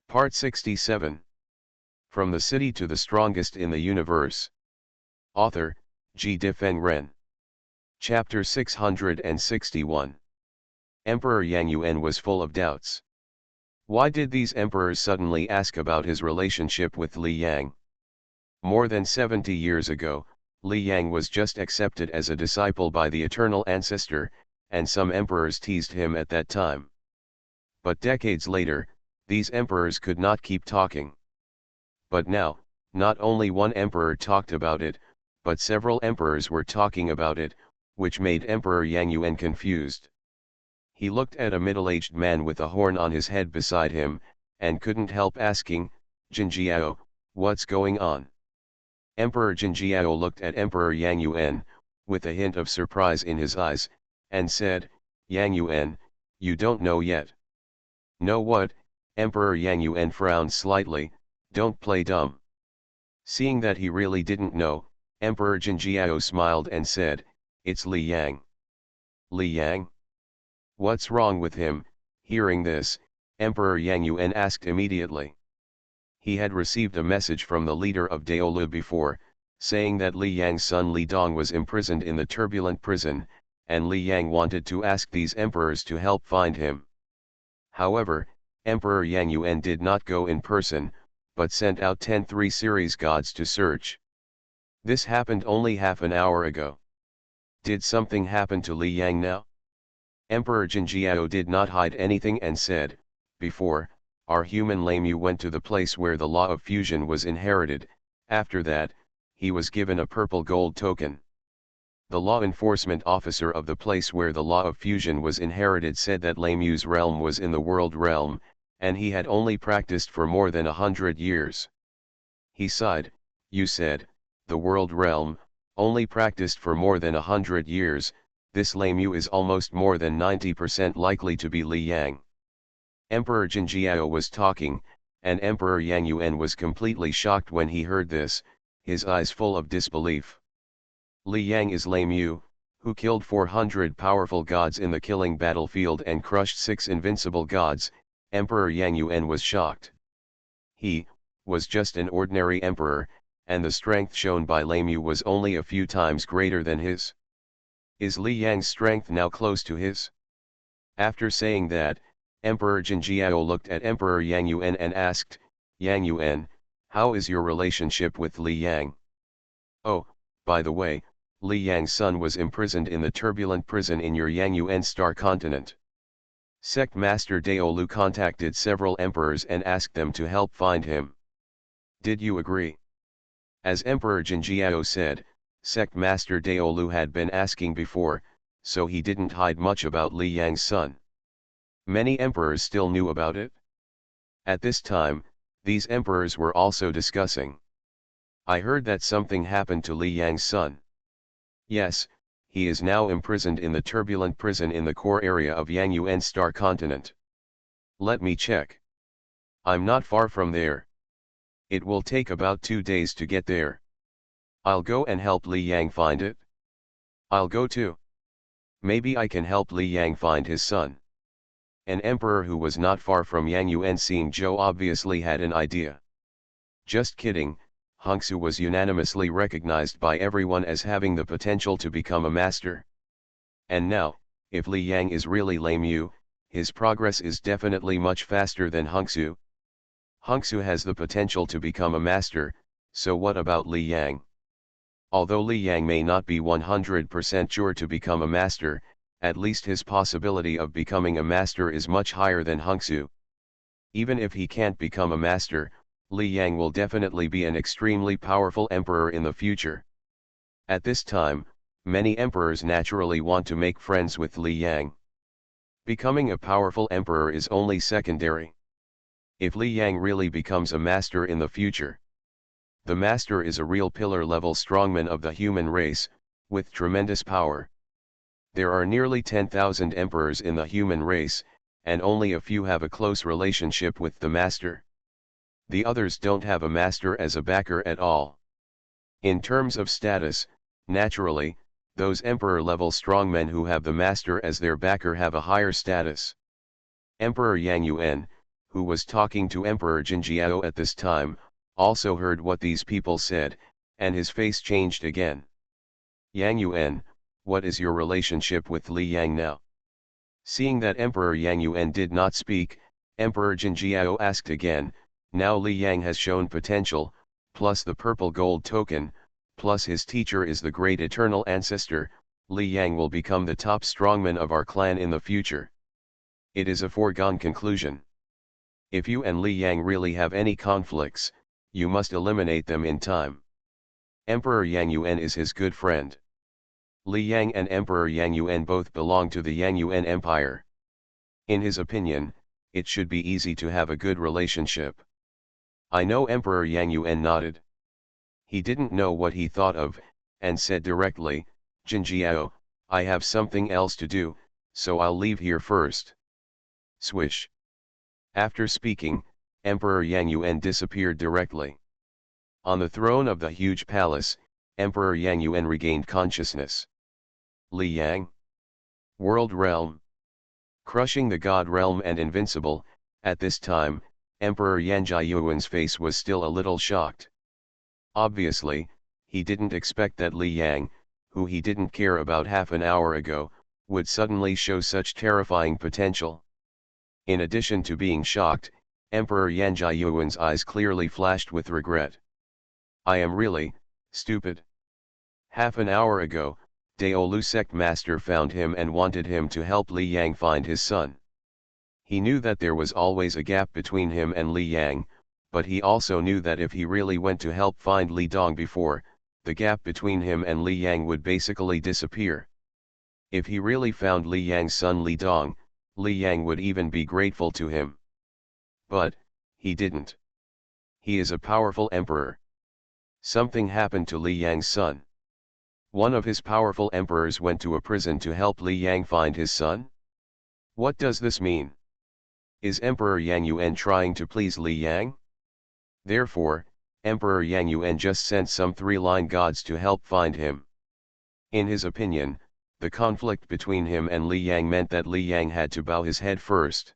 Part 67. From the City to the Strongest in the Universe. Author, G. Difeng Ren. Chapter 661. Emperor Yang Yuan was full of doubts. Why did these emperors suddenly ask about his relationship with Li Yang? More than 70 years ago, Li Yang was just accepted as a disciple by the eternal ancestor, and some emperors teased him at that time. But decades later, these emperors could not keep talking. But now, not only one emperor talked about it, but several emperors were talking about it, which made Emperor Yang Yuan confused. He looked at a middle-aged man with a horn on his head beside him, and couldn't help asking, "Jinjiao, what's going on?" Emperor Jinjiao looked at Emperor Yang Yuan, with a hint of surprise in his eyes, and said, "Yang Yuan, you don't know yet." "Know what?" Emperor Yang Yuan frowned slightly. "Don't play dumb." Seeing that he really didn't know, Emperor Jinjiao smiled and said, "It's Li Yang." "Li Yang? What's wrong with him?" Hearing this, Emperor Yang Yuan asked immediately. He had received a message from the leader of Daolu before, saying that Li Yang's son Li Dong was imprisoned in the turbulent prison, and Li Yang wanted to ask these emperors to help find him. However, Emperor Yang Yuan did not go in person, but sent out 10 3-series gods to search. This happened only half an hour ago. Did something happen to Li Yang now? Emperor Jinjiao did not hide anything and said, "Before, our human Lameu went to the place where the law of fusion was inherited. After that, he was given a purple gold token. The law enforcement officer of the place where the law of fusion was inherited said that Lameu's realm was in the world realm, and he had only practiced for more than 100 years. He sighed. You said, the world realm, only practiced for more than 100 years, this Lameu is almost more than 90% likely to be Li Yang." Emperor Jinjiao was talking, and Emperor Yang Yuan was completely shocked when he heard this, his eyes full of disbelief. Li Yang is Lameu, who killed 400 powerful gods in the killing battlefield and crushed 6 invincible gods. Emperor Yang Yuan was shocked. He was just an ordinary emperor, and the strength shown by Lameu was only a few times greater than his. Is Li Yang's strength now close to his? After saying that, Emperor Jinjiao looked at Emperor Yang Yuan and asked, "Yang Yuan, how is your relationship with Li Yang?" "Oh, by the way, Li Yang's son was imprisoned in the turbulent prison in your Yang Yuan star continent. Sect Master Daolu contacted several emperors and asked them to help find him. Did you agree?" As Emperor Jinjiao said, Sect Master Daolu had been asking before, so he didn't hide much about Li Yang's son. Many emperors still knew about it. At this time, these emperors were also discussing. "I heard that something happened to Li Yang's son." "Yes, he is now imprisoned in the turbulent prison in the core area of Yang Yuan star continent." "Let me check. I'm not far from there. It will take about 2 days to get there. I'll go and help Li Yang find it." "I'll go too. Maybe I can help Li Yang find his son." An emperor who was not far from Yang Yuan seeing Zhou obviously had an idea. "Just kidding." Hongsu was unanimously recognized by everyone as having the potential to become a master. And now, if Li Yang is really Lameu, his progress is definitely much faster than Hongsu. Hongsu has the potential to become a master, so what about Li Yang? Although Li Yang may not be 100% sure to become a master, at least his possibility of becoming a master is much higher than Hongsu. Even if he can't become a master, Li Yang will definitely be an extremely powerful emperor in the future. At this time, many emperors naturally want to make friends with Li Yang. Becoming a powerful emperor is only secondary. If Li Yang really becomes a master in the future, the master is a real pillar-level strongman of the human race, with tremendous power. There are nearly 10,000 emperors in the human race, and only a few have a close relationship with the master. The others don't have a master as a backer at all. In terms of status, naturally, those emperor-level strongmen who have the master as their backer have a higher status. Emperor Yang Yuan, who was talking to Emperor Jinjiao at this time, also heard what these people said, and his face changed again. Yang Yuan, what is your relationship with Li Yang now? Seeing that Emperor Yang Yuan did not speak, Emperor Jinjiao asked again, now Li Yang has shown potential, plus the purple gold token, plus his teacher is the great eternal ancestor, Li Yang will become the top strongman of our clan in the future. It is a foregone conclusion. If you and Li Yang really have any conflicts, you must eliminate them in time. Emperor Yang Yuan is his good friend. Li Yang and Emperor Yang Yuan both belong to the Yang Yuan Empire. In his opinion, it should be easy to have a good relationship. I know. Emperor Yang Yuan nodded. He didn't know what he thought of, and said directly, Jinjiao, I have something else to do, so I'll leave here first. Swish. After speaking, Emperor Yang Yuan disappeared directly. On the throne of the huge palace, Emperor Yang Yuan regained consciousness. Li Yang? World realm. Crushing the God realm and invincible, at this time, Emperor Yang Jiayuan's face was still a little shocked. Obviously, he didn't expect that Li Yang, who he didn't care about half an hour ago, would suddenly show such terrifying potential. In addition to being shocked, Emperor Yang Jiayuan's eyes clearly flashed with regret. I am really stupid. Half an hour ago, Daolu sect master found him and wanted him to help Li Yang find his son. He knew that there was always a gap between him and Li Yang, but he also knew that if he really went to help find Li Dong before, the gap between him and Li Yang would basically disappear. If he really found Li Yang's son Li Dong, Li Yang would even be grateful to him. But, he didn't. He is a powerful emperor. Something happened to Li Yang's son. One of his powerful emperors went to a prison to help Li Yang find his son? What does this mean? Is Emperor Yang Yuan trying to please Li Yang? Therefore, Emperor Yang Yuan just sent some three-line gods to help find him. In his opinion, the conflict between him and Li Yang meant that Li Yang had to bow his head first.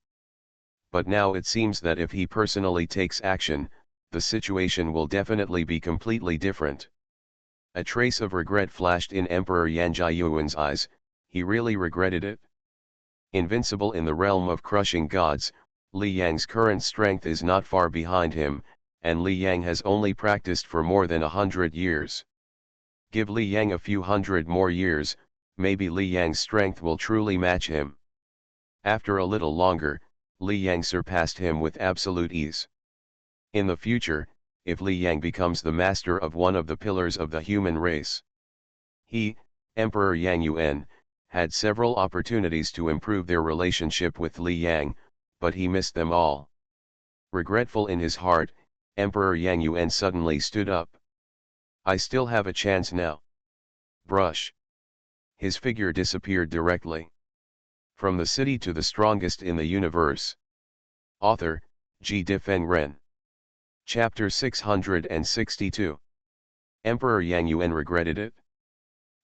But now it seems that if he personally takes action, the situation will definitely be completely different. A trace of regret flashed in Emperor Yang Jiayuan's eyes. He really regretted it. Invincible in the realm of crushing gods, Li Yang's current strength is not far behind him, and Li Yang has only practiced for more than 100 years. Give Li Yang a few hundred more years, maybe Li Yang's strength will truly match him. After a little longer, Li Yang surpassed him with absolute ease. In the future, if Li Yang becomes the master of one of the pillars of the human race, he, Emperor Yang Yuan, had several opportunities to improve their relationship with Li Yang, but he missed them all. Regretful in his heart, Emperor Yang Yuan suddenly stood up. I still have a chance now. Brush. His figure disappeared directly. From the city to the strongest in the universe. Author, G. Difeng Ren. Chapter 662. Emperor Yang Yuan regretted it?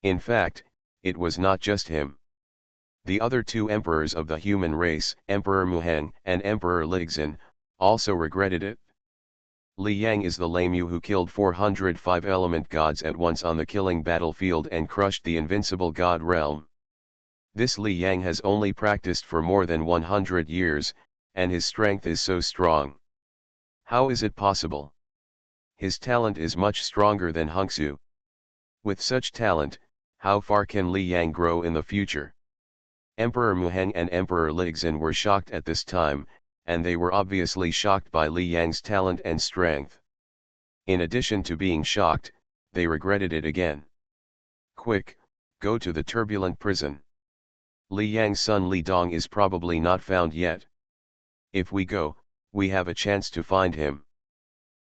In fact, it was not just him. The other two emperors of the human race, Emperor Muheng and Emperor Lixin, also regretted it. Li Yang is the lameu who killed 405 element gods at once on the killing battlefield and crushed the invincible god realm. This Li Yang has only practiced for more than 100 years, and his strength is so strong. How is it possible? His talent is much stronger than Hongsu. With such talent, how far can Li Yang grow in the future? Emperor Muheng and Emperor Lixin were shocked at this time, and they were obviously shocked by Li Yang's talent and strength. In addition to being shocked, they regretted it again. Quick, go to the turbulent prison. Li Yang's son Li Dong is probably not found yet. If we go, we have a chance to find him.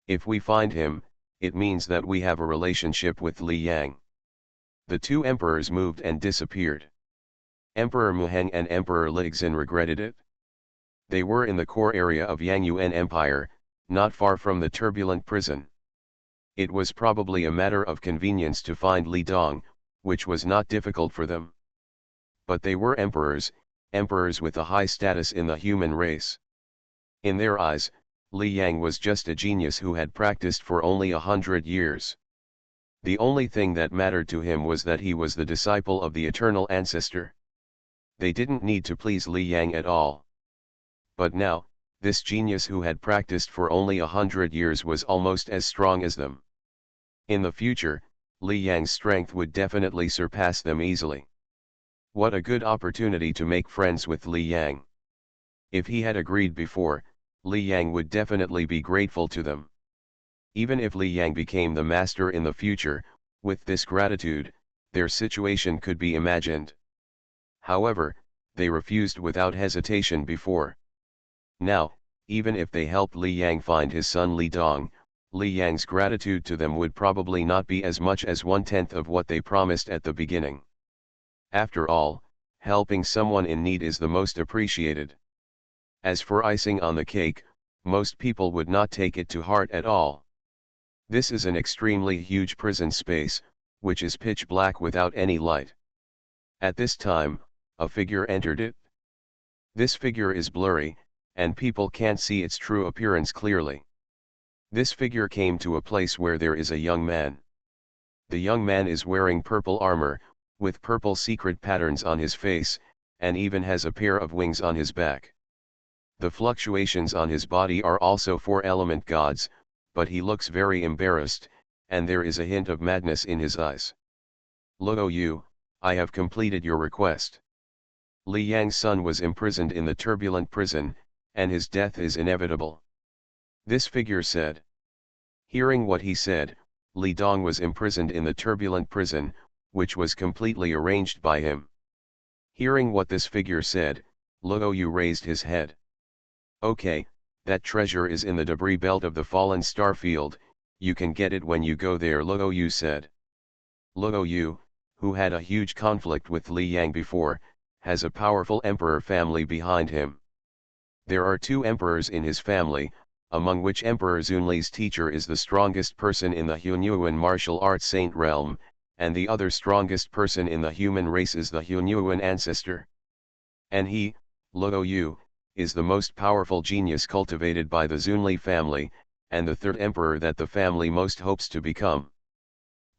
If we find him, it means that we have a relationship with Li Yang. The two emperors moved and disappeared. Emperor Muheng and Emperor Lixin regretted it. They were in the core area of Yang Yuan Empire, not far from the turbulent prison. It was probably a matter of convenience to find Li Dong, which was not difficult for them. But they were emperors with a high status in the human race. In their eyes, Li Yang was just a genius who had practiced for only 100 years. The only thing that mattered to him was that he was the disciple of the eternal ancestor. They didn't need to please Li Yang at all. But now, this genius who had practiced for only 100 years was almost as strong as them. In the future, Li Yang's strength would definitely surpass them easily. What a good opportunity to make friends with Li Yang. If he had agreed before, Li Yang would definitely be grateful to them. Even if Li Yang became the master in the future, with this gratitude, their situation could be imagined. However, they refused without hesitation before. Now, even if they helped Li Yang find his son Li Dong, Li Yang's gratitude to them would probably not be as much as 1/10 of what they promised at the beginning. After all, helping someone in need is the most appreciated. As for icing on the cake, most people would not take it to heart at all. This is an extremely huge prison space, which is pitch black without any light. At this time, a figure entered it. This figure is blurry, and people can't see its true appearance clearly. This figure came to a place where there is a young man. The young man is wearing purple armor, with purple secret patterns on his face, and even has a pair of wings on his back. The fluctuations on his body are also four-element gods, but he looks very embarrassed, and there is a hint of madness in his eyes. Luo Yu, I have completed your request. Li Yang's son was imprisoned in the turbulent prison, and his death is inevitable. This figure said. Hearing what he said, Li Dong was imprisoned in the turbulent prison, which was completely arranged by him. Hearing what this figure said, Luo Yu raised his head. Okay, that treasure is in the debris belt of the fallen star field, you can get it when you go there, Luo Yu said. Luo Yu, who had a huge conflict with Li Yang before, has a powerful emperor family behind him. There are 2 emperors in his family, among which Emperor Zunli's teacher is the strongest person in the Hunyuan martial arts saint realm, and the other strongest person in the human race is the Hunyuan ancestor. And he, Luo Yu, is the most powerful genius cultivated by the Zunli family, and the 3rd emperor that the family most hopes to become.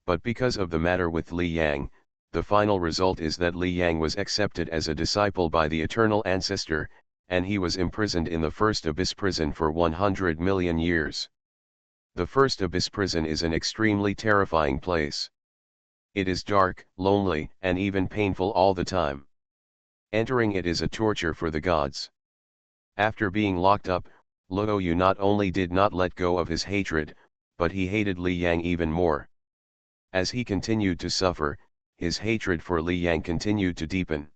But because of the matter with Li Yang, the final result is that Li Yang was accepted as a disciple by the eternal ancestor, and he was imprisoned in the first abyss prison for 100 million years. The first abyss prison is an extremely terrifying place. It is dark, lonely, and even painful all the time. Entering it is a torture for the gods. After being locked up, Luo Yu not only did not let go of his hatred, but he hated Li Yang even more. As he continued to suffer, his hatred for Li Yang continued to deepen.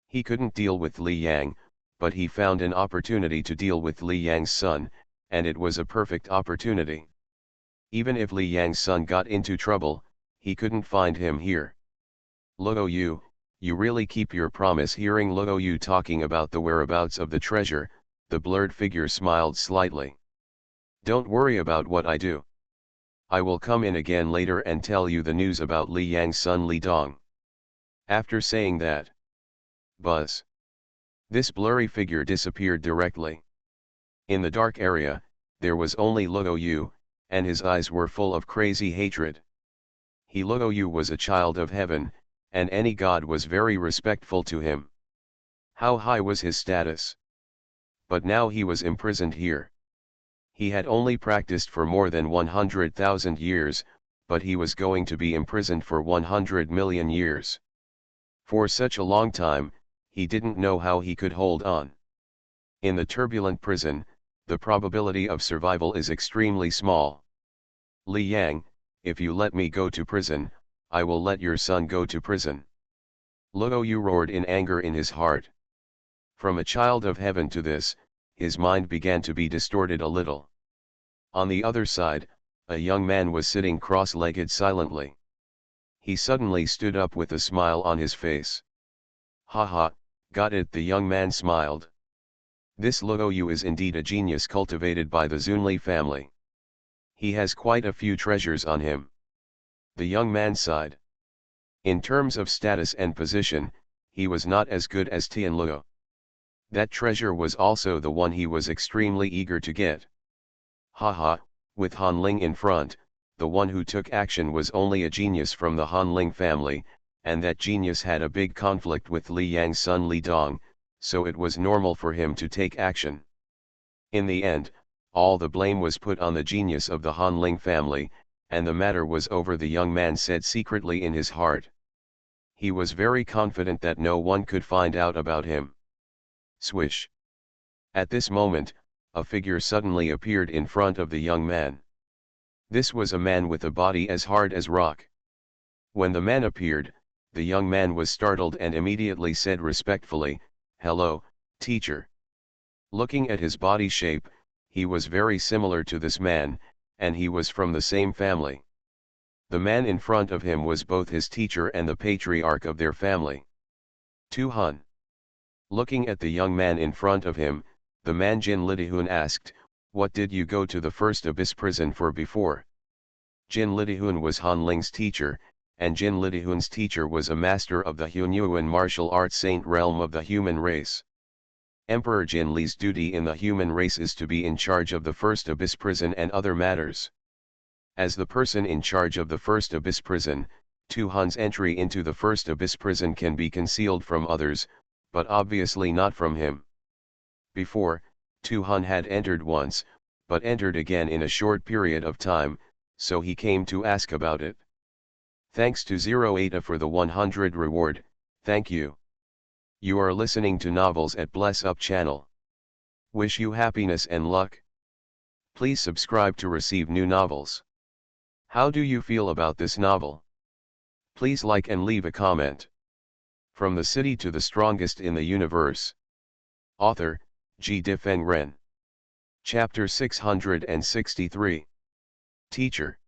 He couldn't deal with Li Yang, but he found an opportunity to deal with Li Yang's son, and it was a perfect opportunity. Even if Li Yang's son got into trouble, he couldn't find him here. Luo Yu, you really keep your promise. Hearing Luo Yu talking about the whereabouts of the treasure, the blurred figure smiled slightly. Don't worry about what I do. I will come in again later and tell you the news about Li Yang's son Li Dong. After saying that, buzz. This blurry figure disappeared directly. In the dark area, there was only Luo Yu, and his eyes were full of crazy hatred. Luo Yu was a child of heaven, and any god was very respectful to him. How high was his status? But now he was imprisoned here. He had only practiced for more than 100,000 years, but he was going to be imprisoned for 100 million years. For such a long time, he didn't know how he could hold on. In the turbulent prison, the probability of survival is extremely small. Li Yang, if you let me go to prison, I will let your son go to prison. Luo Yu roared in anger in his heart. From a child of heaven to this, his mind began to be distorted a little. On the other side, a young man was sitting cross-legged silently. He suddenly stood up with a smile on his face. Ha, got it, the young man smiled. This Luo Yu is indeed a genius cultivated by the Zunli family. He has quite a few treasures on him. The young man sighed. In terms of status and position, he was not as good as Tian Luo. That treasure was also the one he was extremely eager to get. Haha, with Han Ling in front, the one who took action was only a genius from the Han Ling family, and that genius had a big conflict with Li Yang's son Li Dong, so it was normal for him to take action. In the end, all the blame was put on the genius of the Han Ling family, and the matter was over, the young man said secretly in his heart. He was very confident that no one could find out about him. Swish. At this moment, a figure suddenly appeared in front of the young man. This was a man with a body as hard as rock. When the man appeared, the young man was startled and immediately said respectfully, "Hello, teacher." Looking at his body shape, he was very similar to this man, and he was from the same family. The man in front of him was both his teacher and the patriarch of their family. Tu Han. Looking at the young man in front of him, the man Jin Lidihun asked, "What did you go to the first abyss prison for before?" Jin Lidihun was Han Ling's teacher, and Jin Lidihun's teacher was a master of the Hunyuan martial arts saint realm of the human race. Emperor Jin Li's duty in the human race is to be in charge of the first abyss prison and other matters. As the person in charge of the first abyss prison, Tu Han's entry into the first abyss prison can be concealed from others, but obviously not from him. Before, Tu Han had entered once, but entered again in a short period of time, so he came to ask about it. Thanks to 08A for the 100 reward, thank you. You are listening to Novels at Bless Up channel. Wish you happiness and luck. Please subscribe to receive new novels. How do you feel about this novel? Please like and leave a comment. From the city to the strongest in the universe. Author, Ji Difeng Ren. Chapter 663. Teacher.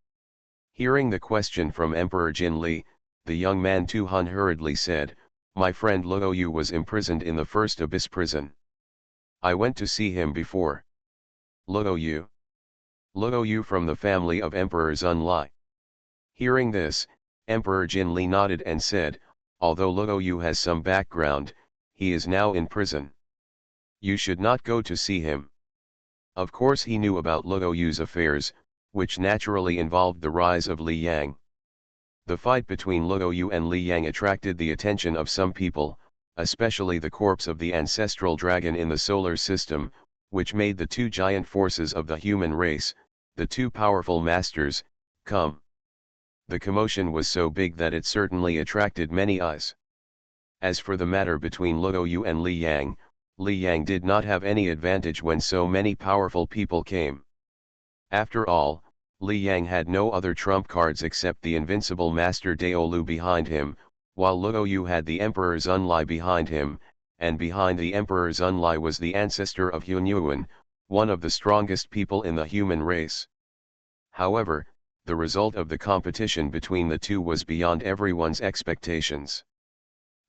Hearing the question from Emperor Jin Li, the young man Tu Han hurriedly said, "My friend Luo Yu was imprisoned in the first abyss prison. I went to see him before." Luo Yu. Luo Yu from the family of Emperor Zunlai. Hearing this, Emperor Jin Li nodded and said, "Although Luo Yu has some background, he is now in prison. You should not go to see him." Of course he knew about Luo Yu's affairs, which naturally involved the rise of Li Yang. The fight between Luo Yu and Li Yang attracted the attention of some people, especially the corpse of the ancestral dragon in the solar system, which made the two giant forces of the human race, the two powerful masters, come. The commotion was so big that it certainly attracted many eyes. As for the matter between Luo Yu and Li Yang did not have any advantage when so many powerful people came. After all, Li Yang had no other trump cards except the invincible Master Daolu behind him, while Luo Yu had the Emperor Zunlai behind him, and behind the Emperor Zunlai was the ancestor of Hunyuan, one of the strongest people in the human race. However, the result of the competition between the two was beyond everyone's expectations.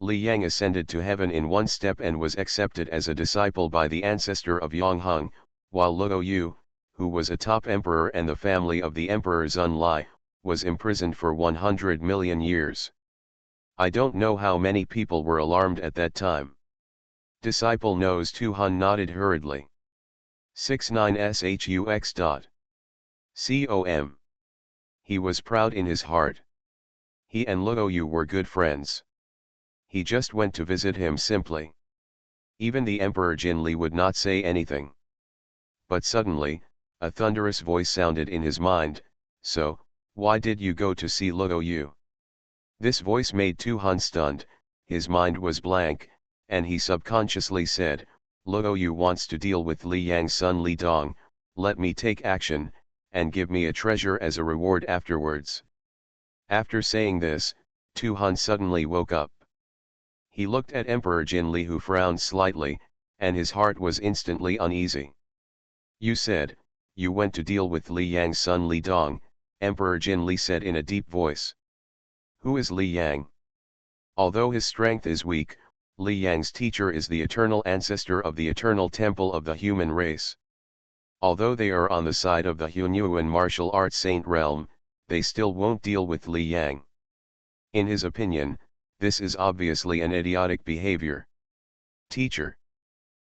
Li Yang ascended to heaven in one step and was accepted as a disciple by the ancestor of Yongheng, while Luo Yu, who was a top emperor and the family of the Emperor Zunlai, was imprisoned for 100 million years. I don't know how many people were alarmed at that time. Disciple knows. Tu Han nodded hurriedly. 69shux. Com. He was proud in his heart. He and Luo Yu were good friends. He just went to visit him simply. Even the Emperor Jin Li would not say anything. But suddenly, a thunderous voice sounded in his mind, "So, why did you go to see Luo Yu?" This voice made Tu Han stunned, his mind was blank, and he subconsciously said, "Luo Yu wants to deal with Li Yang's son Li Dong, let me take action, and give me a treasure as a reward afterwards." After saying this, Tu Han suddenly woke up. He looked at Emperor Jin Li, who frowned slightly, and his heart was instantly uneasy. "You said, you went to deal with Li Yang's son Li Dong," Emperor Jin Li said in a deep voice. "Who is Li Yang?" Although his strength is weak, Li Yang's teacher is the eternal ancestor of the eternal temple of the human race. Although they are on the side of the Hunyuan martial arts saint realm, they still won't deal with Li Yang. In his opinion, this is obviously an idiotic behavior. "Teacher.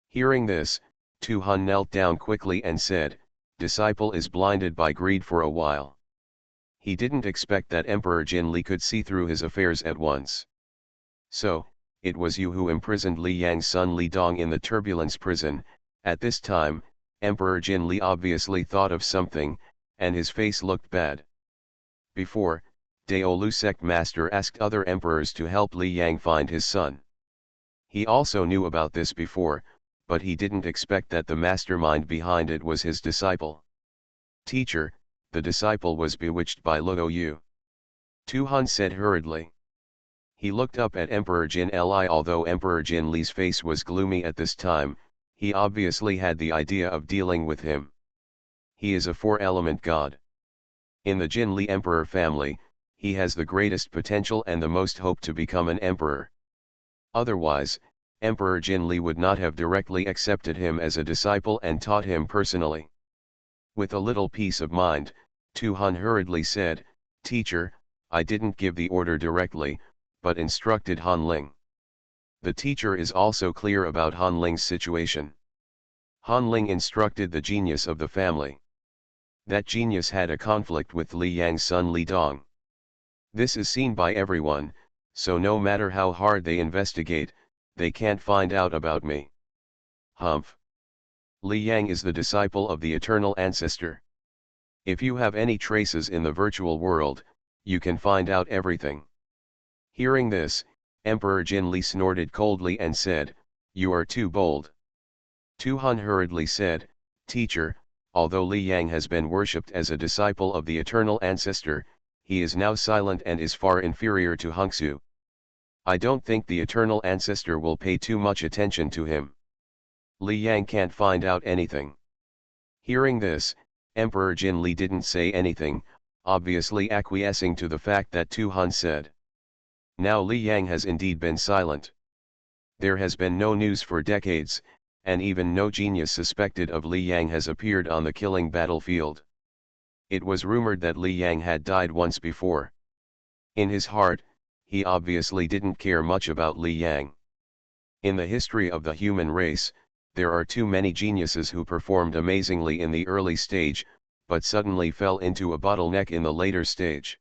Hearing this, Tu Hun knelt down quickly and said, "Disciple is blinded by greed for a while." He didn't expect that Emperor Jin Li could see through his affairs at once. "So, it was you who imprisoned Li Yang's son Li Dong in the turbulence prison." At this time, Emperor Jin Li obviously thought of something, and his face looked bad. Before, Daolu sect master asked other emperors to help Li Yang find his son. He also knew about this before, but he didn't expect that the mastermind behind it was his disciple. "Teacher, the disciple was bewitched by Luo Yu," Tu Hun said hurriedly. He looked up at Emperor Jin Li. Although Emperor Jin Li's face was gloomy at this time, he obviously had the idea of dealing with him. He is a four-element god. In the Jin Li emperor family, he has the greatest potential and the most hope to become an emperor. Otherwise, Emperor Jin Li would not have directly accepted him as a disciple and taught him personally. With a little peace of mind, Tu Hun hurriedly said, "Teacher, I didn't give the order directly, but instructed Han Ling." The teacher is also clear about Han Ling's situation. Han Ling instructed the genius of the family. That genius had a conflict with Li Yang's son Li Dong. This is seen by everyone, so no matter how hard they investigate, they can't find out about me. Humph. Li Yang is the disciple of the eternal ancestor. If you have any traces in the virtual world, you can find out everything. Hearing this, Emperor Jin Li snorted coldly and said, "You are too bold." Tu Hun hurriedly said, "Teacher, although Li Yang has been worshipped as a disciple of the eternal ancestor, he is now silent and is far inferior to Hongsu. I don't think the eternal ancestor will pay too much attention to him. Li Yang can't find out anything." Hearing this, Emperor Jin Li didn't say anything, obviously acquiescing to the fact that Tu Hun said. Now Li Yang has indeed been silent. There has been no news for decades, and even no genius suspected of Li Yang has appeared on the killing battlefield. It was rumored that Li Yang had died once before. In his heart, he obviously didn't care much about Li Yang. In the history of the human race, there are too many geniuses who performed amazingly in the early stage, but suddenly fell into a bottleneck in the later stage.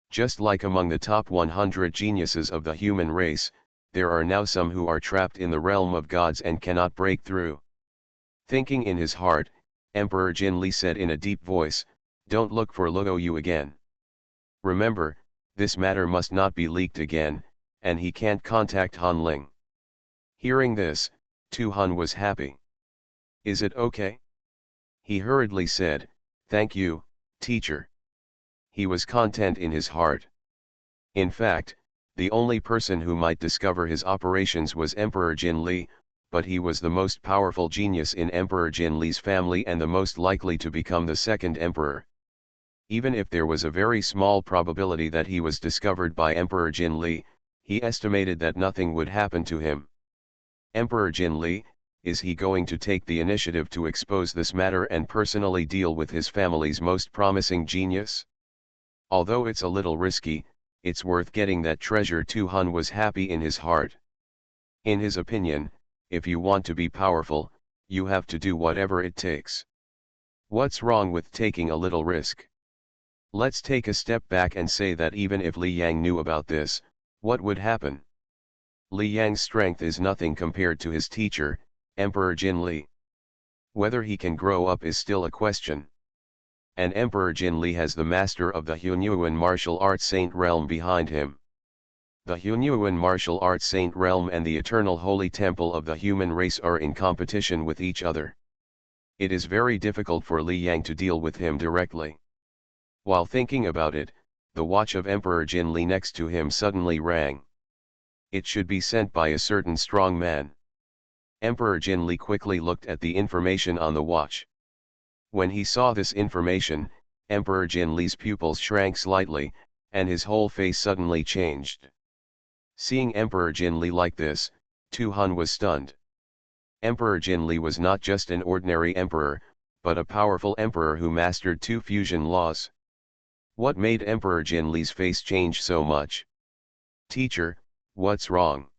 Just like among the top 100 geniuses of the human race, there are now some who are trapped in the realm of gods and cannot break through. Thinking in his heart, Emperor Jin Li said in a deep voice, "Don't look for Luo Yu again. Remember, this matter must not be leaked again, and he can't contact Han Ling." Hearing this, Tu Hun was happy. "Is it okay?" He hurriedly said, "Thank you, teacher." He was content in his heart. In fact, the only person who might discover his operations was Emperor Jin Li, but he was the most powerful genius in Emperor Jin Li's family and the most likely to become the second emperor. Even if there was a very small probability that he was discovered by Emperor Jin Li, he estimated that nothing would happen to him. Emperor Jin Li, is he going to take the initiative to expose this matter and personally deal with his family's most promising genius? Although it's a little risky, it's worth getting that treasure. Tu Hun was happy in his heart. In his opinion, if you want to be powerful, you have to do whatever it takes. What's wrong with taking a little risk? Let's take a step back and say that even if Li Yang knew about this, what would happen? Li Yang's strength is nothing compared to his teacher, Emperor Jin Li. Whether he can grow up is still a question. And Emperor Jin Li has the master of the Hunyuan martial arts saint realm behind him. The Hunyuan martial arts saint realm and the eternal holy temple of the human race are in competition with each other. It is very difficult for Li Yang to deal with him directly. While thinking about it, the watch of Emperor Jin Li next to him suddenly rang. It should be sent by a certain strong man. Emperor Jin Li quickly looked at the information on the watch. When he saw this information, Emperor Jin Li's pupils shrank slightly, and his whole face suddenly changed. Seeing Emperor Jin Li like this, Tu Hun was stunned. Emperor Jin Li was not just an ordinary emperor, but a powerful emperor who mastered two fusion laws. What made Emperor Jin Li's face change so much? "Teacher, what's wrong?"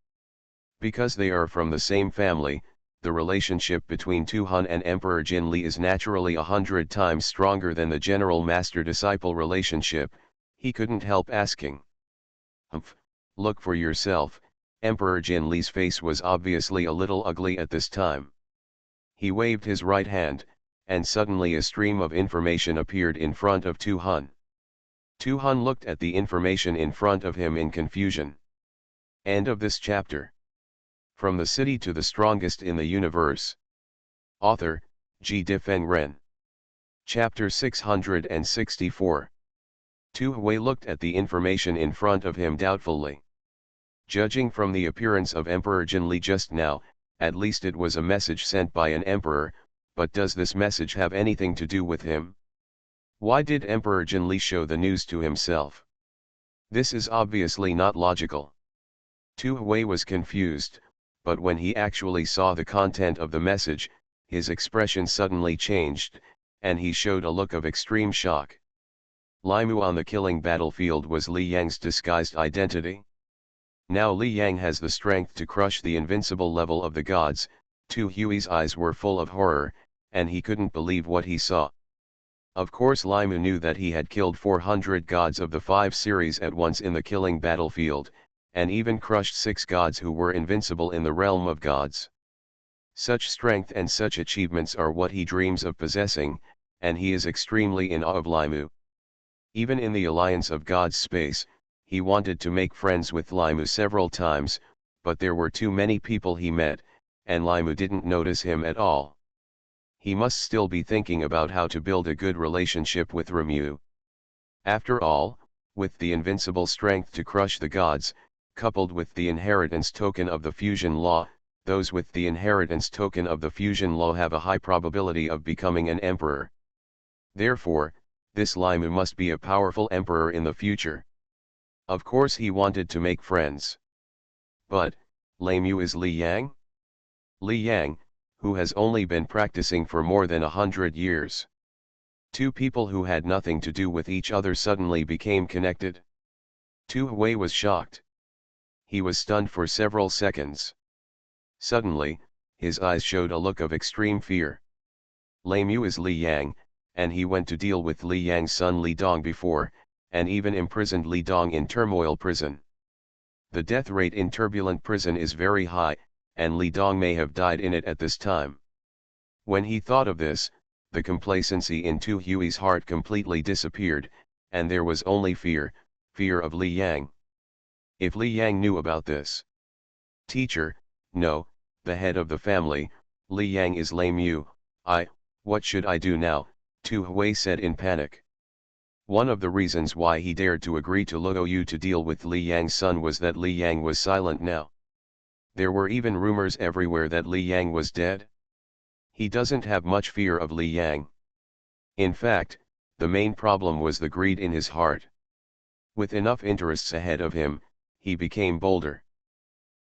Because they are from the same family, the relationship between Tu Hun and Emperor Jin Li is naturally 100 times stronger than the general master-disciple relationship, he couldn't help asking. Humph, look for yourself. Emperor Jin Li's face was obviously a little ugly at this time. He waved his right hand, and suddenly a stream of information appeared in front of Tu Hun. Tu Hun looked at the information in front of him in confusion. End of this chapter. From the City to the Strongest in the Universe. Author, G. Difeng Ren. Chapter 664. Tu Hui looked at the information in front of him doubtfully. Judging from the appearance of Emperor Jin Li just now, at least it was a message sent by an emperor, but does this message have anything to do with him? Why did Emperor Jin Li show the news to himself? This is obviously not logical. Tu Hui was confused, but when he actually saw the content of the message, his expression suddenly changed, and he showed a look of extreme shock. Lai Mu on the killing battlefield was Li Yang's disguised identity. Now Li Yang has the strength to crush the invincible level of the gods. Tu Hui's eyes were full of horror, and he couldn't believe what he saw. Of course Lai Mu knew that he had killed 400 gods of the 5 series at once in the killing battlefield, and even crushed 6 gods who were invincible in the realm of gods. Such strength and such achievements are what he dreams of possessing, and he is extremely in awe of Lai Mu. Even in the Alliance of Gods space, he wanted to make friends with Lai Mu several times, but there were too many people he met, and Lai Mu didn't notice him at all. He must still be thinking about how to build a good relationship with Ramu. After all, with the invincible strength to crush the gods, coupled with the inheritance token of the fusion law, those with the inheritance token of the fusion law have a high probability of becoming an emperor. Therefore, this Lai Mu must be a powerful emperor in the future. Of course he wanted to make friends. But, Lai Mu is Li Yang? Li Yang, who has only been practicing for more than 100 years. Two people who had nothing to do with each other suddenly became connected. Tu Hui was shocked. He was stunned for several seconds. Suddenly, his eyes showed a look of extreme fear. Lai Mu is Li Yang, and he went to deal with Li Yang's son Li Dong before, and even imprisoned Li Dong in turmoil prison. The death rate in turbulent prison is very high, and Li Dong may have died in it at this time. When he thought of this, the complacency in Tu Hui's heart completely disappeared, and there was only fear of Li Yang. If Li Yang knew about this. Teacher, no, the head of the family, Li Yang is Lai Mu. What should I do now? Tu Hui said in panic. One of the reasons why he dared to agree to Luo Yu to deal with Li Yang's son was that Li Yang was silent now. There were even rumors everywhere that Li Yang was dead. He doesn't have much fear of Li Yang. In fact, the main problem was the greed in his heart. With enough interests ahead of him, he became bolder.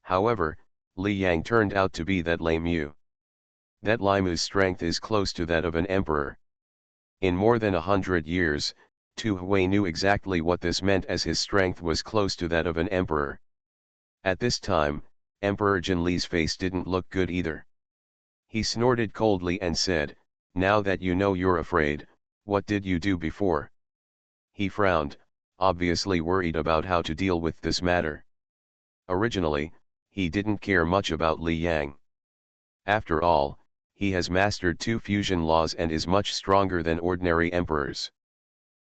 However, Li Yang turned out to be that Lai Mu. That Lai Mu's strength is close to that of an emperor. In more than 100 years, Tu Hui knew exactly what this meant, as his strength was close to that of an emperor. At this time, Emperor Jin Li's face didn't look good either. He snorted coldly and said, "Now that you know you're afraid, what did you do before?" He frowned, obviously worried about how to deal with this matter. Originally, he didn't care much about Li Yang. After all, he has mastered 2 fusion laws and is much stronger than ordinary emperors.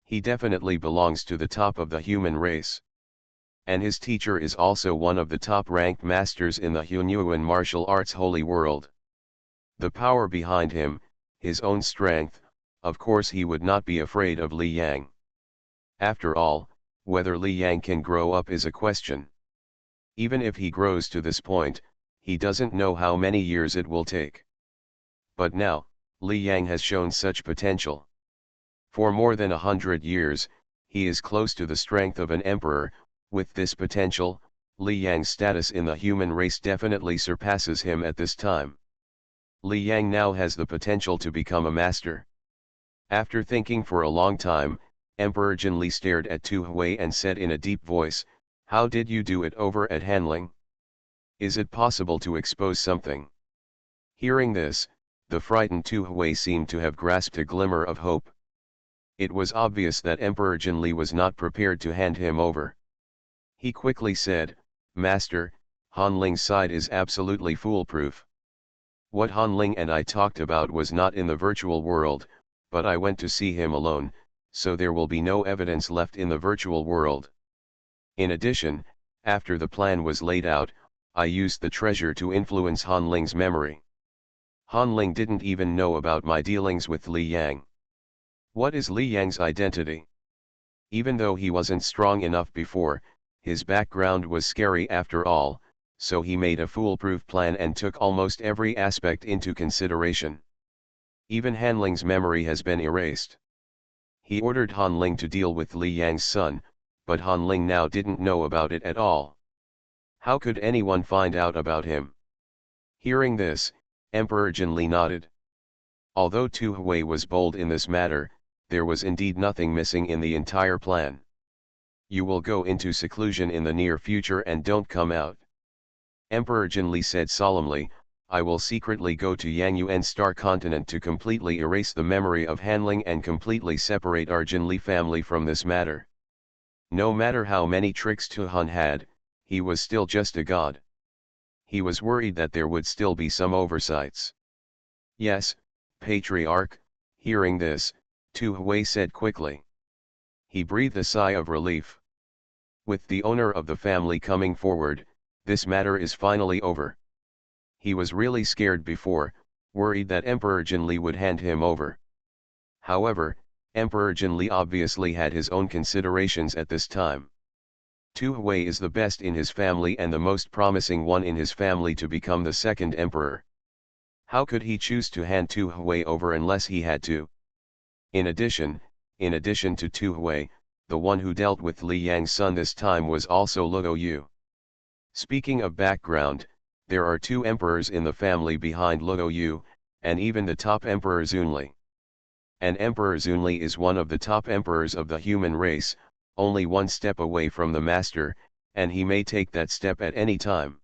He definitely belongs to the top of the human race. And his teacher is also one of the top-ranked masters in the Hunyuan martial arts holy world. The power behind him, his own strength, of course he would not be afraid of Li Yang. After all, whether Li Yang can grow up is a question. Even if he grows to this point, he doesn't know how many years it will take. But now, Li Yang has shown such potential. For more than 100 years, he is close to the strength of an emperor. With this potential, Li Yang's status in the human race definitely surpasses him at this time. Li Yang now has the potential to become a master. After thinking for a long time, Emperor Jin Li stared at Tu Hui and said in a deep voice, "How did you do it over at Hanling? Is it possible to expose something?" Hearing this, the frightened Tu Hui seemed to have grasped a glimmer of hope. It was obvious that Emperor Jinli was not prepared to hand him over. He quickly said, "Master, Han Ling's side is absolutely foolproof. What Han Ling and I talked about was not in the virtual world, but I went to see him alone, so there will be no evidence left in the virtual world. In addition, after the plan was laid out, I used the treasure to influence Han Ling's memory. Han Ling didn't even know about my dealings with Li Yang. What is Li Yang's identity? Even though he wasn't strong enough before, his background was scary after all, so he made a foolproof plan and took almost every aspect into consideration. Even Han Ling's memory has been erased. He ordered Han Ling to deal with Li Yang's son, but Han Ling now didn't know about it at all. How could anyone find out about him?" Hearing this, Emperor Jinli nodded. Although Tu Hui was bold in this matter, there was indeed nothing missing in the entire plan. "You will go into seclusion in the near future and don't come out." Emperor Jinli said solemnly, "I will secretly go to Yangyuan Star Continent to completely erase the memory of Han Ling and completely separate our Jinli family from this matter." No matter how many tricks Tu Han had, he was still just a god. He was worried that there would still be some oversights. "Yes, Patriarch." Hearing this, Tu Hui said quickly. He breathed a sigh of relief. With the owner of the family coming forward, this matter is finally over. He was really scared before, worried that Emperor Jinli would hand him over. However, Emperor Jinli obviously had his own considerations at this time. Tu Hui is the best in his family and the most promising one in his family to become the second emperor. How could he choose to hand Tu Hui over unless he had to? In addition to Tu Hui, the one who dealt with Li Yang's son this time was also Luo Yu. Speaking of background, there are two emperors in the family behind Luo Yu, and even the top emperor Zunli. And Emperor Zunli is one of the top emperors of the human race, only one step away from the master, and he may take that step at any time.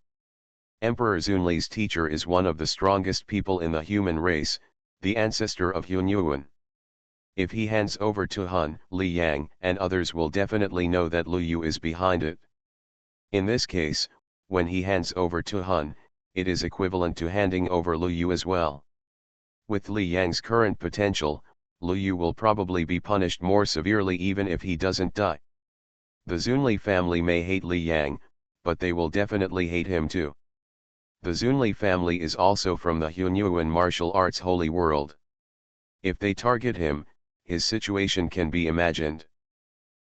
Emperor Zunli's teacher is one of the strongest people in the human race, the ancestor of Hunyuan. If he hands over to Han, Li Yang and others will definitely know that Lu Yu is behind it. In this case, when he hands over to Han, it is equivalent to handing over Lu Yu as well. With Li Yang's current potential, Lu Yu will probably be punished more severely even if he doesn't die. The Zunli family may hate Li Yang, but they will definitely hate him too. The Zunli family is also from the Hunyuan martial arts holy world. If they target him, his situation can be imagined.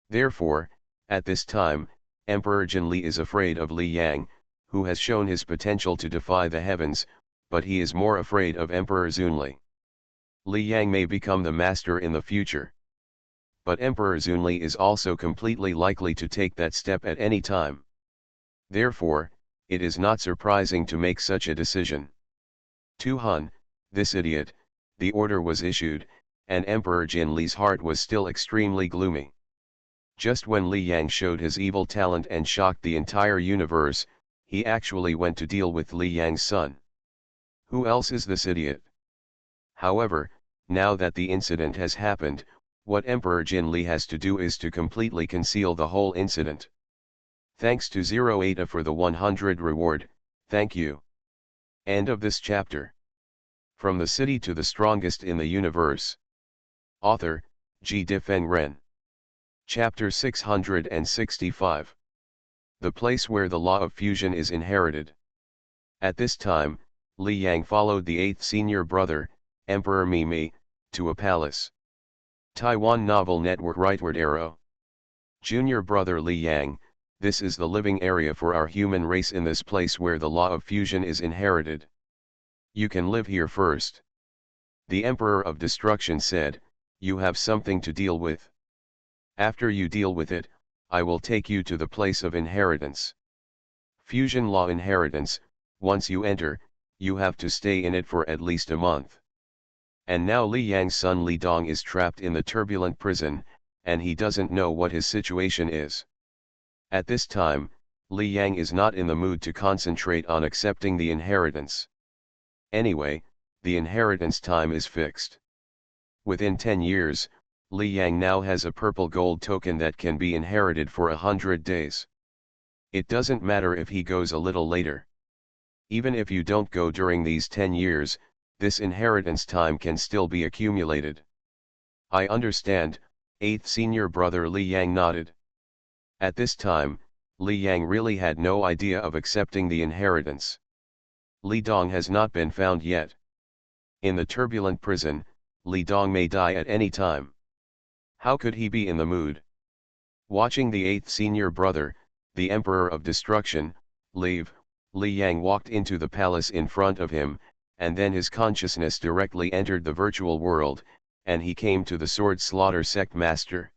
Therefore, at this time, Emperor Jinli is afraid of Li Yang, who has shown his potential to defy the heavens, but he is more afraid of Emperor Zunli. Li Yang may become the master in the future. But Emperor Zunli is also completely likely to take that step at any time. Therefore, it is not surprising to make such a decision. To Han, this idiot, the order was issued, and Emperor Jinli's heart was still extremely gloomy. Just when Li Yang showed his evil talent and shocked the entire universe, he actually went to deal with Li Yang's son. Who else is this idiot? However, now that the incident has happened, what Emperor Jinli has to do is to completely conceal the whole incident. Thanks to 08 for the 100 reward, thank you. End of this chapter. From the city to the strongest in the universe. Author, G. Difeng Ren. Chapter 665. The place where the law of fusion is inherited. At this time, Li Yang followed the 8th senior brother, Emperor Mimi, to a palace. Taiwan Novel Network Rightward Arrow. Junior brother Li Yang, this is the living area for our human race in this place where the law of fusion is inherited. You can live here first. The Emperor of Destruction said, you have something to deal with. After you deal with it, I will take you to the place of inheritance. Fusion law inheritance, once you enter, you have to stay in it for at least a month. And now Li Yang's son Li Dong is trapped in the turbulent prison, and he doesn't know what his situation is. At this time, Li Yang is not in the mood to concentrate on accepting the inheritance. Anyway, the inheritance time is fixed. Within 10 years, Li Yang now has a purple gold token that can be inherited for 100 days. It doesn't matter if he goes a little later. Even if you don't go during these 10 years, this inheritance time can still be accumulated. I understand, 8th senior brother Li Yang nodded. At this time, Li Yang really had no idea of accepting the inheritance. Li Dong has not been found yet. In the turbulent prison, Li Dong may die at any time. How could he be in the mood? Watching the 8th senior brother, the Emperor of Destruction, leave, Li Yang walked into the palace in front of him, and then his consciousness directly entered the virtual world, and he came to the Sword Slaughter Sect Master.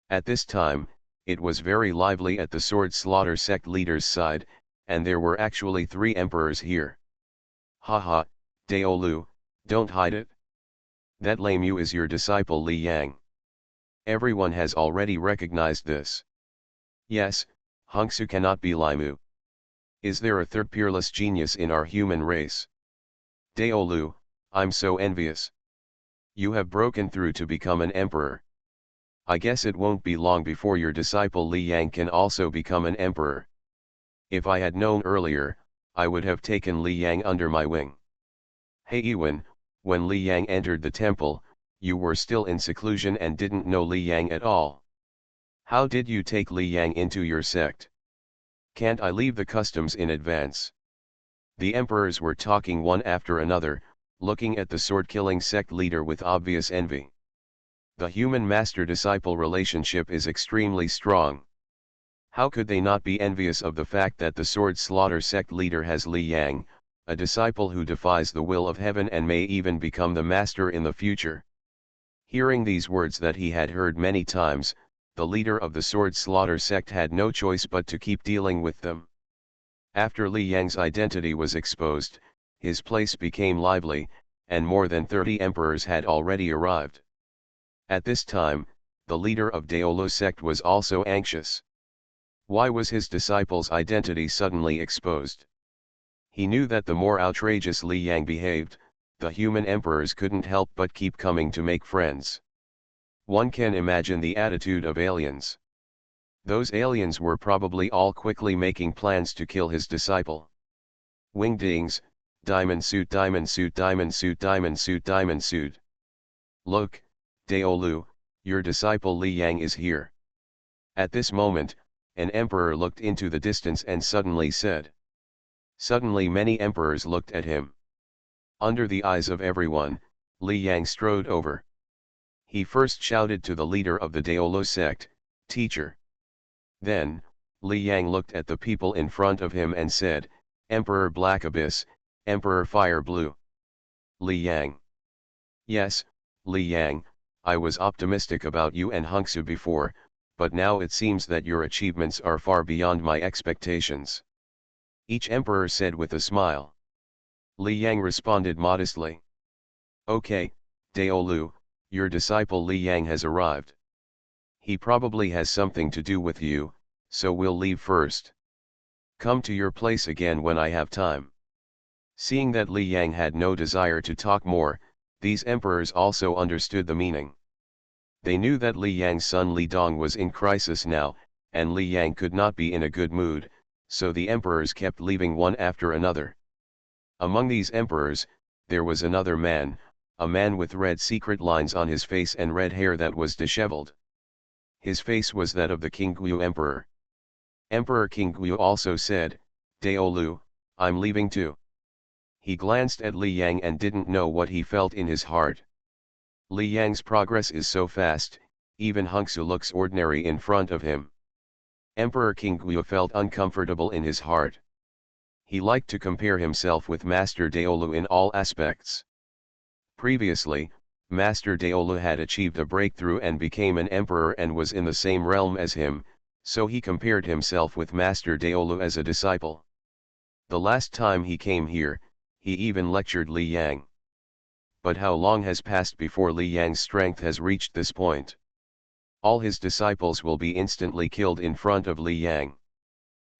At this time, it was very lively at the Sword Slaughter Sect leader's side, and there were actually 3 emperors here. Haha, Daolu, don't hide it. That Lame is your disciple Li Yang. Everyone has already recognized this. Yes, Hongsu cannot be Limu. Is there a third peerless genius in our human race? Daolu, I'm so envious. You have broken through to become an emperor. I guess it won't be long before your disciple Li Yang can also become an emperor. If I had known earlier, I would have taken Li Yang under my wing. Hey Ewan, when Li Yang entered the temple, you were still in seclusion and didn't know Li Yang at all. How did you take Li Yang into your sect? Can't I leave the customs in advance? The emperors were talking one after another, looking at the sword-killing sect leader with obvious envy. The human master-disciple relationship is extremely strong. How could they not be envious of the fact that the sword slaughter sect leader has Li Yang, a disciple who defies the will of heaven and may even become the master in the future? Hearing these words that he had heard many times, the leader of the sword slaughter sect had no choice but to keep dealing with them. After Li Yang's identity was exposed, his place became lively, and more than 30 emperors had already arrived. At this time, the leader of Daolo sect was also anxious. Why was his disciple's identity suddenly exposed? He knew that the more outrageous Li Yang behaved, the human emperors couldn't help but keep coming to make friends. One can imagine the attitude of aliens. Those aliens were probably all quickly making plans to kill his disciple. Wingdings, diamond suit, diamond suit, diamond suit, diamond suit, diamond suit. Look, Daolu, your disciple Li Yang is here. At this moment, an emperor looked into the distance and suddenly said. Suddenly many emperors looked at him. Under the eyes of everyone, Li Yang strode over. He first shouted to the leader of the Daolo sect, "Teacher." Then, Li Yang looked at the people in front of him and said, "Emperor Black Abyss, Emperor Fire Blue." Li Yang. Yes, Li Yang, I was optimistic about you and Hongsu before, but now it seems that your achievements are far beyond my expectations. Each emperor said with a smile. Li Yang responded modestly. Okay, Daolu, your disciple Li Yang has arrived. He probably has something to do with you, so we'll leave first. Come to your place again when I have time. Seeing that Li Yang had no desire to talk more, these emperors also understood the meaning. They knew that Li Yang's son Li Dong was in crisis now, and Li Yang could not be in a good mood, so the emperors kept leaving one after another. Among these emperors, there was another man, a man with red secret lines on his face and red hair that was disheveled. His face was that of the King Guyu Emperor. Emperor King Guyu also said, "Daolu, I'm leaving too." He glanced at Li Yang and didn't know what he felt in his heart. Li Yang's progress is so fast, even Hongsu looks ordinary in front of him. Emperor King Guyu felt uncomfortable in his heart. He liked to compare himself with Master Daolu in all aspects. Previously, Master Daolu had achieved a breakthrough and became an emperor and was in the same realm as him, so he compared himself with Master Daolu as a disciple. The last time he came here, he even lectured Li Yang. But how long has passed before Li Yang's strength has reached this point? All his disciples will be instantly killed in front of Li Yang.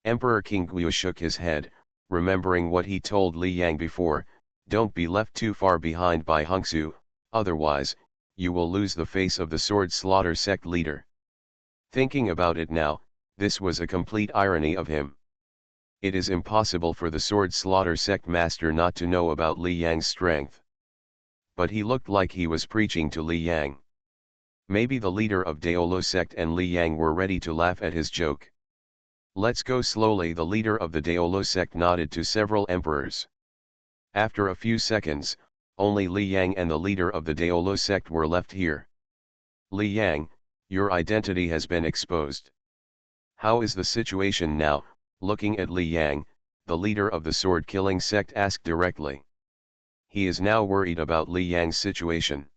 Emperor King Guyu shook his head, remembering what he told Li Yang before, Don't be left too far behind by Hongsu, otherwise, you will lose the face of the Sword Slaughter sect leader. Thinking about it now, this was a complete irony of him. It is impossible for the Sword Slaughter sect master not to know about Li Yang's strength. But he looked like he was preaching to Li Yang. Maybe the leader of Daolo sect and Li Yang were ready to laugh at his joke. Let's go slowly. The leader of the Daolo sect nodded to several emperors. After a few seconds, only Li Yang and the leader of the Daolo sect were left here. Li Yang, your identity has been exposed. How is the situation now? Looking at Li Yang, the leader of the sword-killing sect asked directly. He is now worried about Li Yang's situation.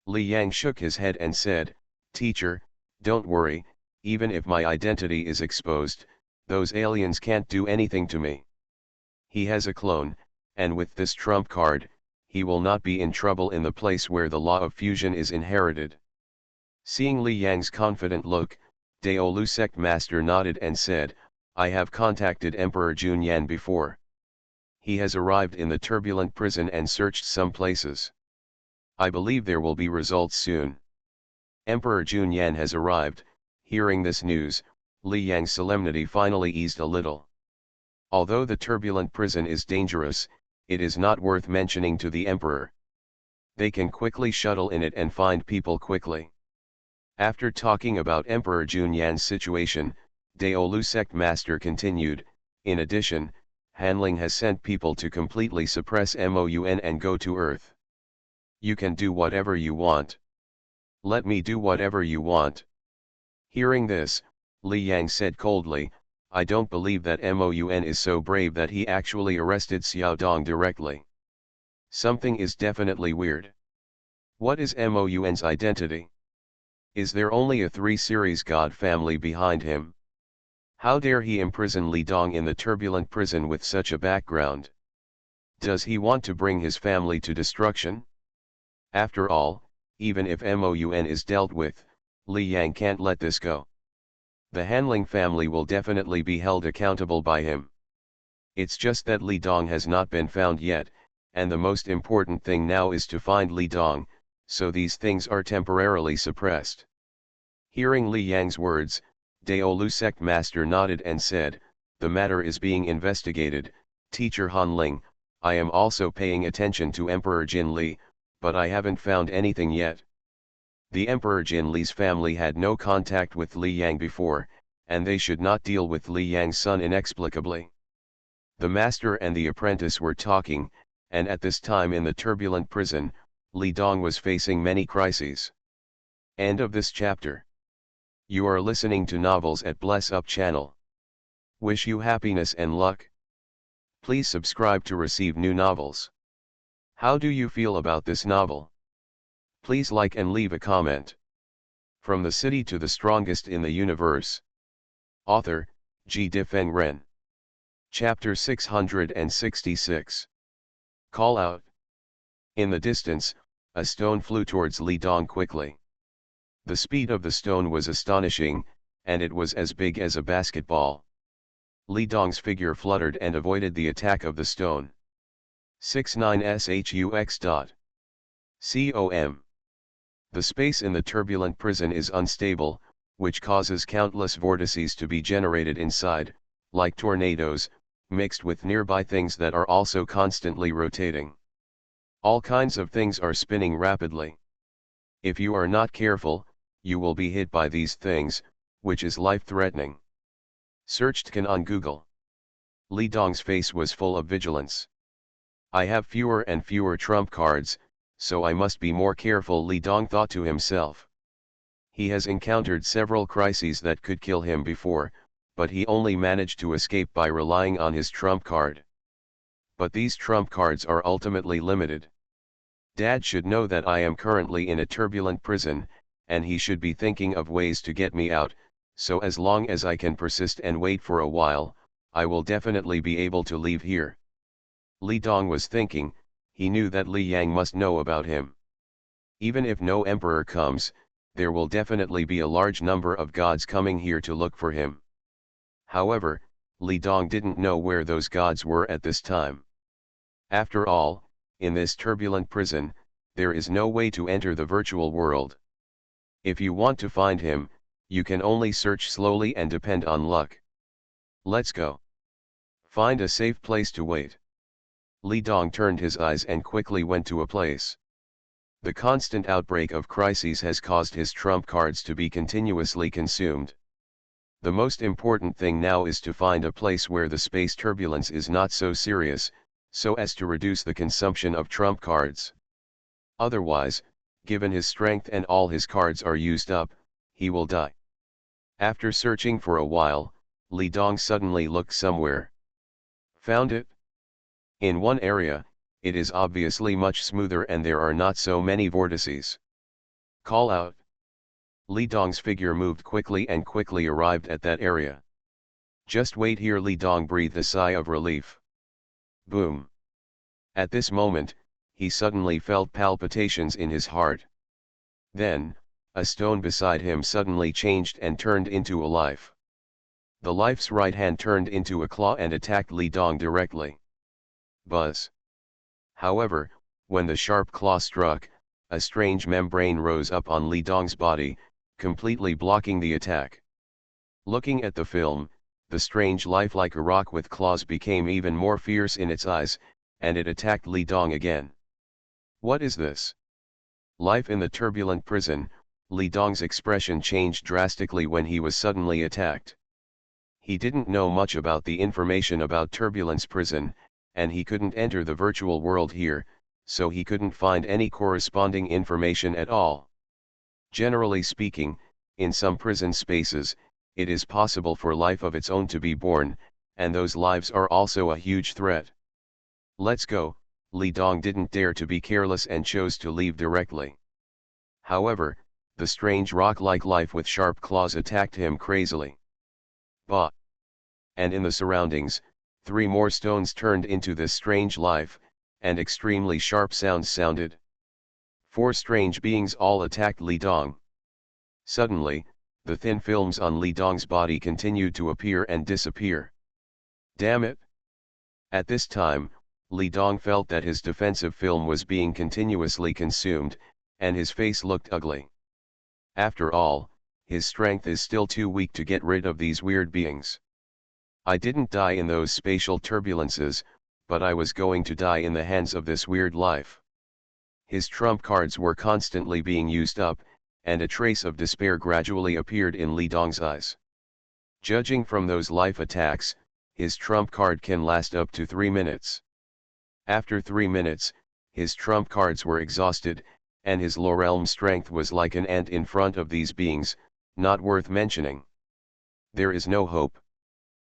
Li Yang shook his head and said, "Teacher, don't worry, even if my identity is exposed, those aliens can't do anything to me. He has a clone, and with this trump card, he will not be in trouble in the place where the law of fusion is inherited." Seeing Li Yang's confident look, Daolu sect master nodded and said, "I have contacted Emperor Junyan before. He has arrived in the turbulent prison and searched some places. I believe there will be results soon." Emperor Junyan has arrived. Hearing this news, Li Yang's solemnity finally eased a little. Although the turbulent prison is dangerous, it is not worth mentioning to the emperor. They can quickly shuttle in it and find people quickly. After talking about Emperor Junyan's situation, Daolu sect master continued, "In addition, Hanling has sent people to completely suppress Moun and go to Earth. You can do whatever you want. Let me do whatever you want." Hearing this, Li Yang said coldly, "I don't believe that Moun is so brave that he actually arrested Xiao Dong directly. Something is definitely weird. What is Moun's identity? Is there only a 3-series god family behind him? How dare he imprison Li Dong in the turbulent prison with such a background? Does he want to bring his family to destruction? After all, even if Moun is dealt with, Li Yang can't let this go. The Hanling family will definitely be held accountable by him. It's just that Li Dong has not been found yet, and the most important thing now is to find Li Dong, so these things are temporarily suppressed." Hearing Li Yang's words, Daolu sect master nodded and said, "The matter is being investigated, Teacher Hanling. I am also paying attention to Emperor Jin Li, but I haven't found anything yet." The Emperor Jin Li's family had no contact with Li Yang before, and they should not deal with Li Yang's son inexplicably. The master and the apprentice were talking, and at this time in the turbulent prison, Li Dong was facing many crises. End of this chapter. You are listening to Novels at Bless Up channel. Wish you happiness and luck. Please subscribe to receive new novels. How do you feel about this novel? Please like and leave a comment. From the City to the Strongest in the Universe. Author, G. Difeng Ren. Chapter 666. Call Out. In the distance, a stone flew towards Li Dong quickly. The speed of the stone was astonishing, and it was as big as a basketball. Li Dong's figure fluttered and avoided the attack of the stone. 69shux. Com. The space in the turbulent prison is unstable, which causes countless vortices to be generated inside, like tornadoes, mixed with nearby things that are also constantly rotating. All kinds of things are spinning rapidly. If you are not careful, you will be hit by these things, which is life-threatening. Searched Can on Google. Li Dong's face was full of vigilance. "I have fewer and fewer trump cards, so I must be more careful," Li Dong thought to himself. He has encountered several crises that could kill him before, but he only managed to escape by relying on his trump card. But these trump cards are ultimately limited. Dad should know that I am currently in a turbulent prison, and he should be thinking of ways to get me out, so as long as I can persist and wait for a while, I will definitely be able to leave here. Li Dong was thinking. He knew that Li Yang must know about him. Even if no emperor comes, there will definitely be a large number of gods coming here to look for him. However, Li Dong didn't know where those gods were at this time. After all, in this turbulent prison, there is no way to enter the virtual world. If you want to find him, you can only search slowly and depend on luck. Let's go. Find a safe place to wait. Li Dong turned his eyes and quickly went to a place. The constant outbreak of crises has caused his trump cards to be continuously consumed. The most important thing now is to find a place where the space turbulence is not so serious, so as to reduce the consumption of trump cards. Otherwise, given his strength and all his cards are used up, he will die. After searching for a while, Li Dong suddenly looked somewhere. Found it? In one area, it is obviously much smoother and there are not so many vortices. Call out. Li Dong's figure moved quickly and quickly arrived at that area. Just wait here. Li Dong breathed a sigh of relief. Boom. At this moment, he suddenly felt palpitations in his heart. Then, a stone beside him suddenly changed and turned into a life. The life's right hand turned into a claw and attacked Li Dong directly. Buzz. However, when the sharp claw struck, a strange membrane rose up on Li Dong's body, completely blocking the attack. Looking at the film, the strange life like a rock with claws became even more fierce in its eyes, and it attacked Li Dong again. What is this? Life in the turbulent prison. Li Dong's expression changed drastically when he was suddenly attacked. He didn't know much about the information about turbulence prison, and he couldn't enter the virtual world here, so he couldn't find any corresponding information at all. Generally speaking, in some prison spaces, it is possible for life of its own to be born, and those lives are also a huge threat. Let's go. Li Dong didn't dare to be careless and chose to leave directly. However, the strange rock-like life with sharp claws attacked him crazily. Bah! And in the surroundings, 3 more stones turned into this strange life, and extremely sharp sounds sounded. 4 strange beings all attacked Li Dong. Suddenly, the thin films on Li Dong's body continued to appear and disappear. Damn it! At this time, Li Dong felt that his defensive film was being continuously consumed, and his face looked ugly. After all, his strength is still too weak to get rid of these weird beings. I didn't die in those spatial turbulences, but I was going to die in the hands of this weird life. His trump cards were constantly being used up, and a trace of despair gradually appeared in Li Dong's eyes. Judging from those life attacks, his trump card can last up to 3 minutes. After 3 minutes, his trump cards were exhausted, and his low realm strength was like an ant in front of these beings, not worth mentioning. There is no hope.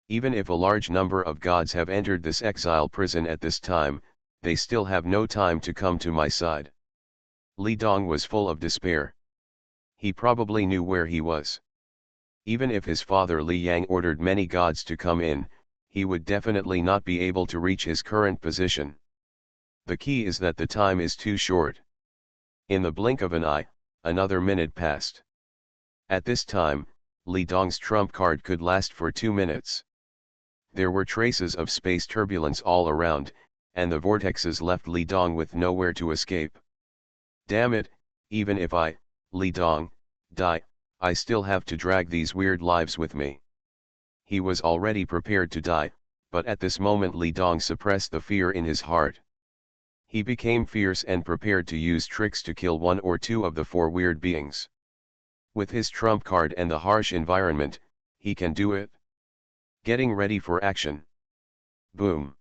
Even if a large number of gods have entered this exile prison at this time, they still have no time to come to my side. Li Dong was full of despair. He probably knew where he was. Even if his father Li Yang ordered many gods to come in, he would definitely not be able to reach his current position. The key is that the time is too short. In the blink of an eye, another minute passed. At this time, Li Dong's trump card could last for 2 minutes. There were traces of space turbulence all around, and the vortexes left Li Dong with nowhere to escape. Damn it, even if I, Li Dong, die, I still have to drag these weird lives with me. He was already prepared to die, but at this moment Li Dong suppressed the fear in his heart. He became fierce and prepared to use tricks to kill 1 or 2 of the 4 weird beings. With his trump card and the harsh environment, he can do it. Getting ready for action. Boom.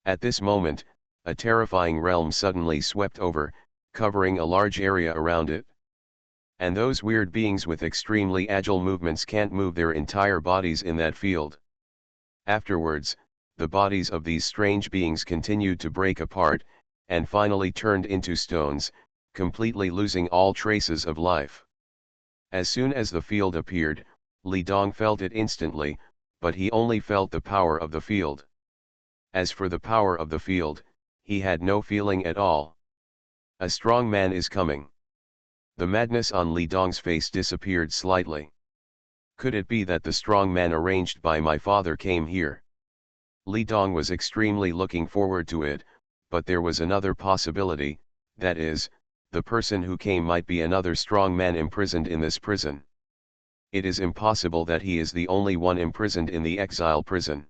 At this moment, a terrifying realm suddenly swept over, covering a large area around it. And those weird beings with extremely agile movements can't move their entire bodies in that field. Afterwards, the bodies of these strange beings continued to break apart, and finally turned into stones, completely losing all traces of life. As soon as the field appeared, Li Dong felt it instantly, but he only felt the power of the field. As for the power of the field, he had no feeling at all. A strong man is coming. The madness on Li Dong's face disappeared slightly. Could it be that the strong man arranged by my father came here? Li Dong was extremely looking forward to it, but there was another possibility, that is, the person who came might be another strong man imprisoned in this prison. It is impossible that he is the only one imprisoned in the exile prison.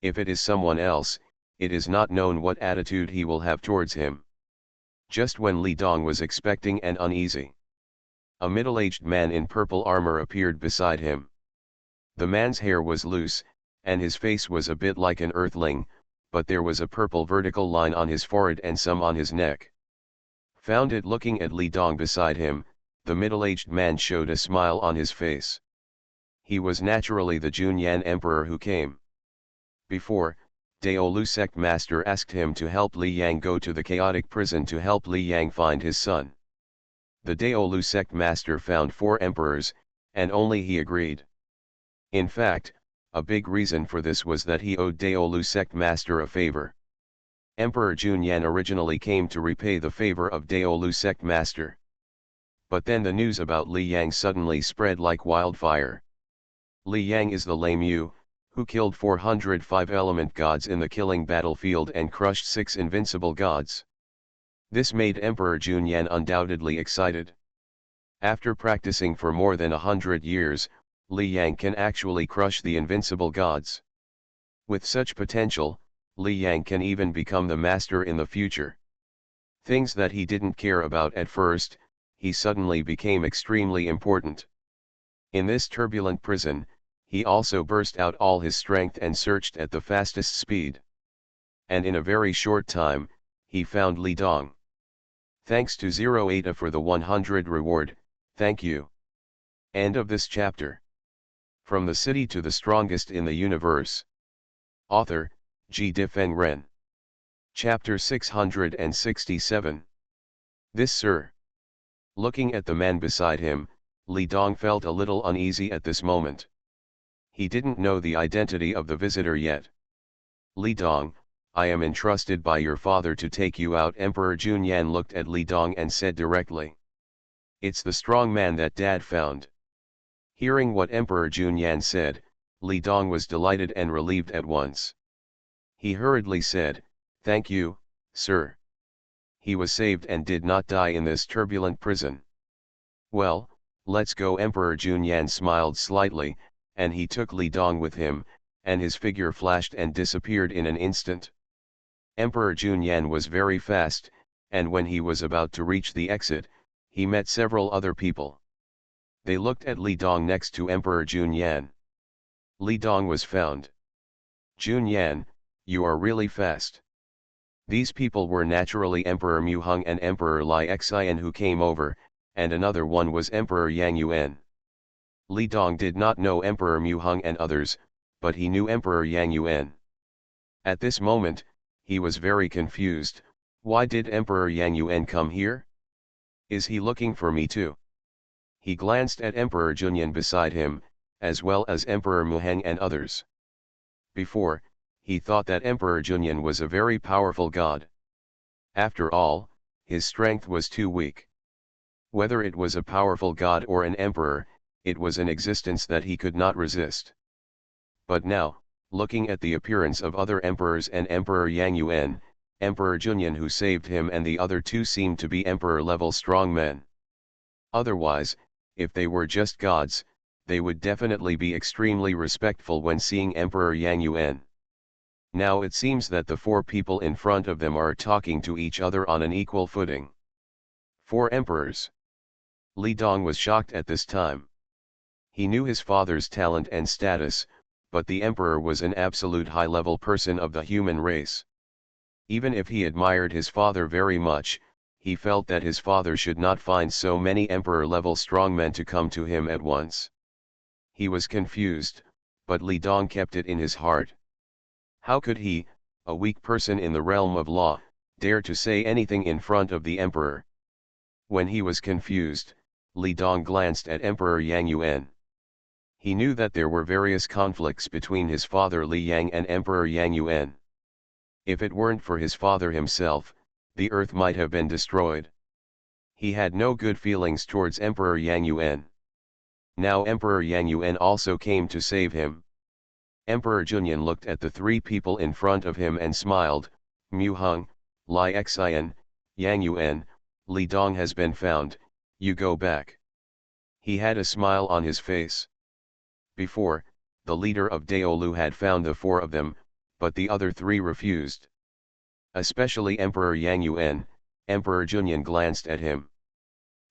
If it is someone else, it is not known what attitude he will have towards him. Just when Li Dong was expecting and uneasy, a middle-aged man in purple armor appeared beside him. The man's hair was loose, and his face was a bit like an earthling, but there was a purple vertical line on his forehead and some on his neck. Found it looking at Li Dong beside him, the middle-aged man showed a smile on his face. He was naturally the Junyan emperor who came before. Daolu sect master asked him to help Li Yang go to the chaotic prison to help Li Yang find his son. The Daolu sect master found 4 emperors, and only he agreed. In fact, a big reason for this was that he owed Daolu sect master a favor. Emperor Junyan originally came to repay the favor of Daolu sect master. But then the news about Li Yang suddenly spread like wildfire. Li Yang is the lame Yu, who killed 405 element gods in the killing battlefield and crushed 6 invincible gods. This made Emperor Junyan undoubtedly excited. After practicing for more than 100 years, Li Yang can actually crush the invincible gods. With such potential, Li Yang can even become the master in the future. Things that he didn't care about at first, he suddenly became extremely important. In this turbulent prison, he also burst out all his strength and searched at the fastest speed. And in a very short time, he found Li Dong. Thanks to Zero Eta for the 100 reward, thank you. End of this chapter. From the City to the Strongest in the Universe. Author, G. Difeng Ren. Chapter 667. This Sir. Looking at the man beside him, Li Dong felt a little uneasy at this moment. He didn't know the identity of the visitor yet. Li Dong, I am entrusted by your father to take you out. Emperor Junyan looked at Li Dong and said directly. It's the strong man that Dad found. Hearing what Emperor Junyan said, Li Dong was delighted and relieved at once. He hurriedly said, Thank you, sir. He was saved and did not die in this turbulent prison. Well, let's go. Emperor Junyan smiled slightly, and he took Li Dong with him, and his figure flashed and disappeared in an instant. Emperor Junyan was very fast, and when he was about to reach the exit, he met several other people. They looked at Li Dong next to Emperor Junyan. Li Dong was found. Junyan, you are really fast. These people were naturally Emperor Mu Hung and Emperor Lai Xian who came over, and another one was Emperor Yang Yuan. Li Dong did not know Emperor Mu Hung and others, but he knew Emperor Yang Yuan. At this moment, he was very confused. Why did Emperor Yang Yuan come here? Is he looking for me too? He glanced at Emperor Junyan beside him, as well as Emperor Mu Hang and others. Before, he thought that Emperor Junyan was a very powerful god. After all, his strength was too weak. Whether it was a powerful god or an emperor, it was an existence that he could not resist. But now, looking at the appearance of other emperors and Emperor Yang Yuan, Emperor Junyan who saved him and the other 2 seemed to be emperor-level strong men. Otherwise, if they were just gods, they would definitely be extremely respectful when seeing Emperor Yang Yuan. Now it seems that the 4 people in front of them are talking to each other on an equal footing. 4 emperors. Li Dong was shocked at this time. He knew his father's talent and status, but the emperor was an absolute high-level person of the human race. Even if he admired his father very much, he felt that his father should not find so many emperor-level strongmen to come to him at once. He was confused, but Li Dong kept it in his heart. How could he, a weak person in the realm of law, dare to say anything in front of the emperor? When he was confused, Li Dong glanced at Emperor Yang Yuan. He knew that there were various conflicts between his father Li Yang and Emperor Yang Yuan. If it weren't for his father himself, the earth might have been destroyed. He had no good feelings towards Emperor Yang Yuan. Now Emperor Yang Yuan also came to save him. Emperor Junyan looked at the 3 people in front of him and smiled. Mu Hung, Li Xian, Yang Yuan, Li Dong has been found, you go back. He had a smile on his face. Before, the leader of Daolu had found the 4 of them, but the other 3 refused. Especially Emperor Yang Yuan. Emperor Junyan glanced at him.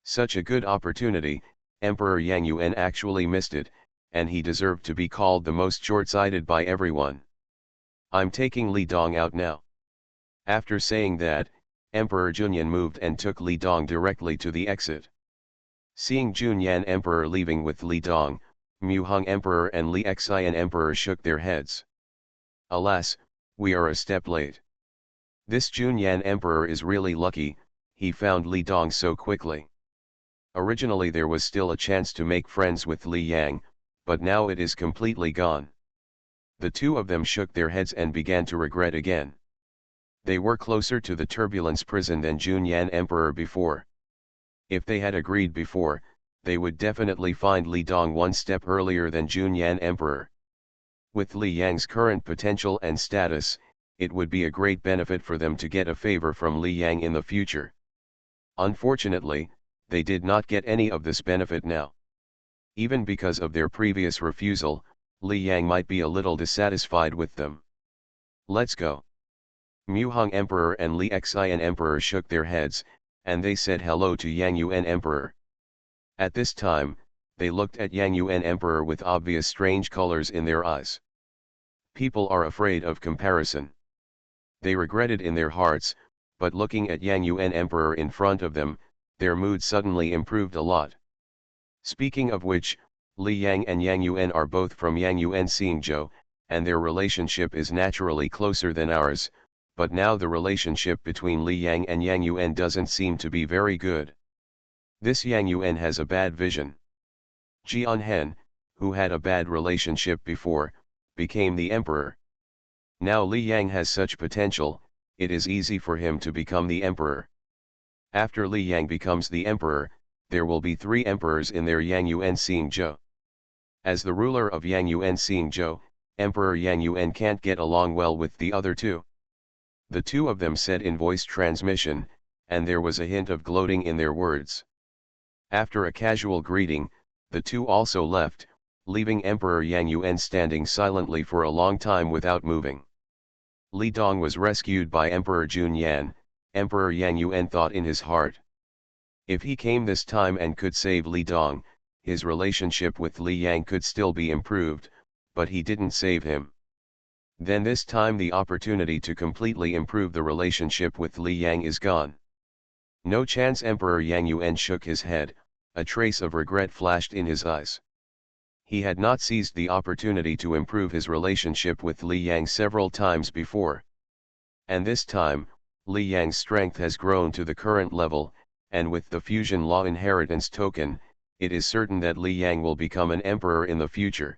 Such a good opportunity, Emperor Yang Yuan actually missed it, and he deserved to be called the most short-sighted by everyone. I'm taking Li Dong out now. After saying that, Emperor Junyan moved and took Li Dong directly to the exit. Seeing Junyan Emperor leaving with Li Dong, Mu Hung Emperor and Li Xian Emperor shook their heads. Alas, we are a step late. This Junyan Emperor is really lucky, he found Li Dong so quickly. Originally there was still a chance to make friends with Li Yang, but now it is completely gone. The 2 of them shook their heads and began to regret again. They were closer to the turbulence prison than Junyan Emperor before. If they had agreed before, they would definitely find Li Dong 1 step earlier than Junyan Emperor. With Li Yang's current potential and status, it would be a great benefit for them to get a favor from Li Yang in the future. Unfortunately, they did not get any of this benefit now. Even because of their previous refusal, Li Yang might be a little dissatisfied with them. Let's go. Mu Hung Emperor and Li Xian Emperor shook their heads, and they said hello to Yang Yuan Emperor. At this time, they looked at Yang Yuan Emperor with obvious strange colors in their eyes. People are afraid of comparison. They regretted in their hearts, but looking at Yang Yuan Emperor in front of them, their mood suddenly improved a lot. Speaking of which, Li Yang and Yang Yuan are both from Yang Yuan Xingzhou, and their relationship is naturally closer than ours, but now the relationship between Li Yang and Yang Yuan doesn't seem to be very good. This Yang Yuan has a bad vision. Jian Hen, who had a bad relationship before, became the emperor. Now Li Yang has such potential, it is easy for him to become the emperor. After Li Yang becomes the emperor, there will be 3 emperors in their Yang Yuan Xingzhou. As the ruler of Yang Yuan Xingzhou, Emperor Yang Yuan can't get along well with the other 2. The 2 of them said in voice transmission, and there was a hint of gloating in their words. After a casual greeting, the 2 also left, leaving Emperor Yang Yuan standing silently for a long time without moving. Li Dong was rescued by Emperor Junyan. Emperor Yang Yuan thought in his heart. If he came this time and could save Li Dong, his relationship with Li Yang could still be improved, but he didn't save him. Then this time the opportunity to completely improve the relationship with Li Yang is gone. No chance. Emperor Yang Yuan shook his head, a trace of regret flashed in his eyes. He had not seized the opportunity to improve his relationship with Li Yang several times before. And this time, Li Yang's strength has grown to the current level, and with the fusion law inheritance token, it is certain that Li Yang will become an emperor in the future.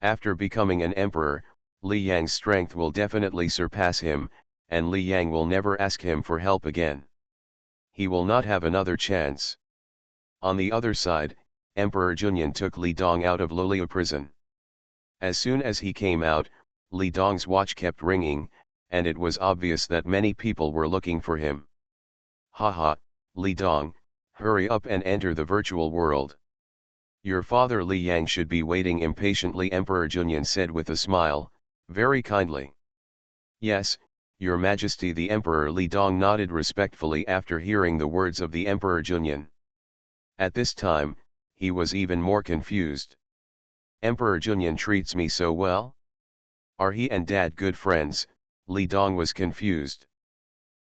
After becoming an emperor, Li Yang's strength will definitely surpass him, and Li Yang will never ask him for help again. He will not have another chance. On the other side, Emperor Junyan took Li Dong out of Luliu prison. As soon as he came out, Li Dong's watch kept ringing, and it was obvious that many people were looking for him. Haha, Li Dong, hurry up and enter the virtual world. Your father Li Yang should be waiting impatiently, Emperor Junyan said with a smile, very kindly. Yes, Your Majesty. The Emperor Li Dong nodded respectfully after hearing the words of the Emperor Junyan. At this time, he was even more confused. Emperor Junyan treats me so well? Are he and Dad good friends? Li Dong was confused.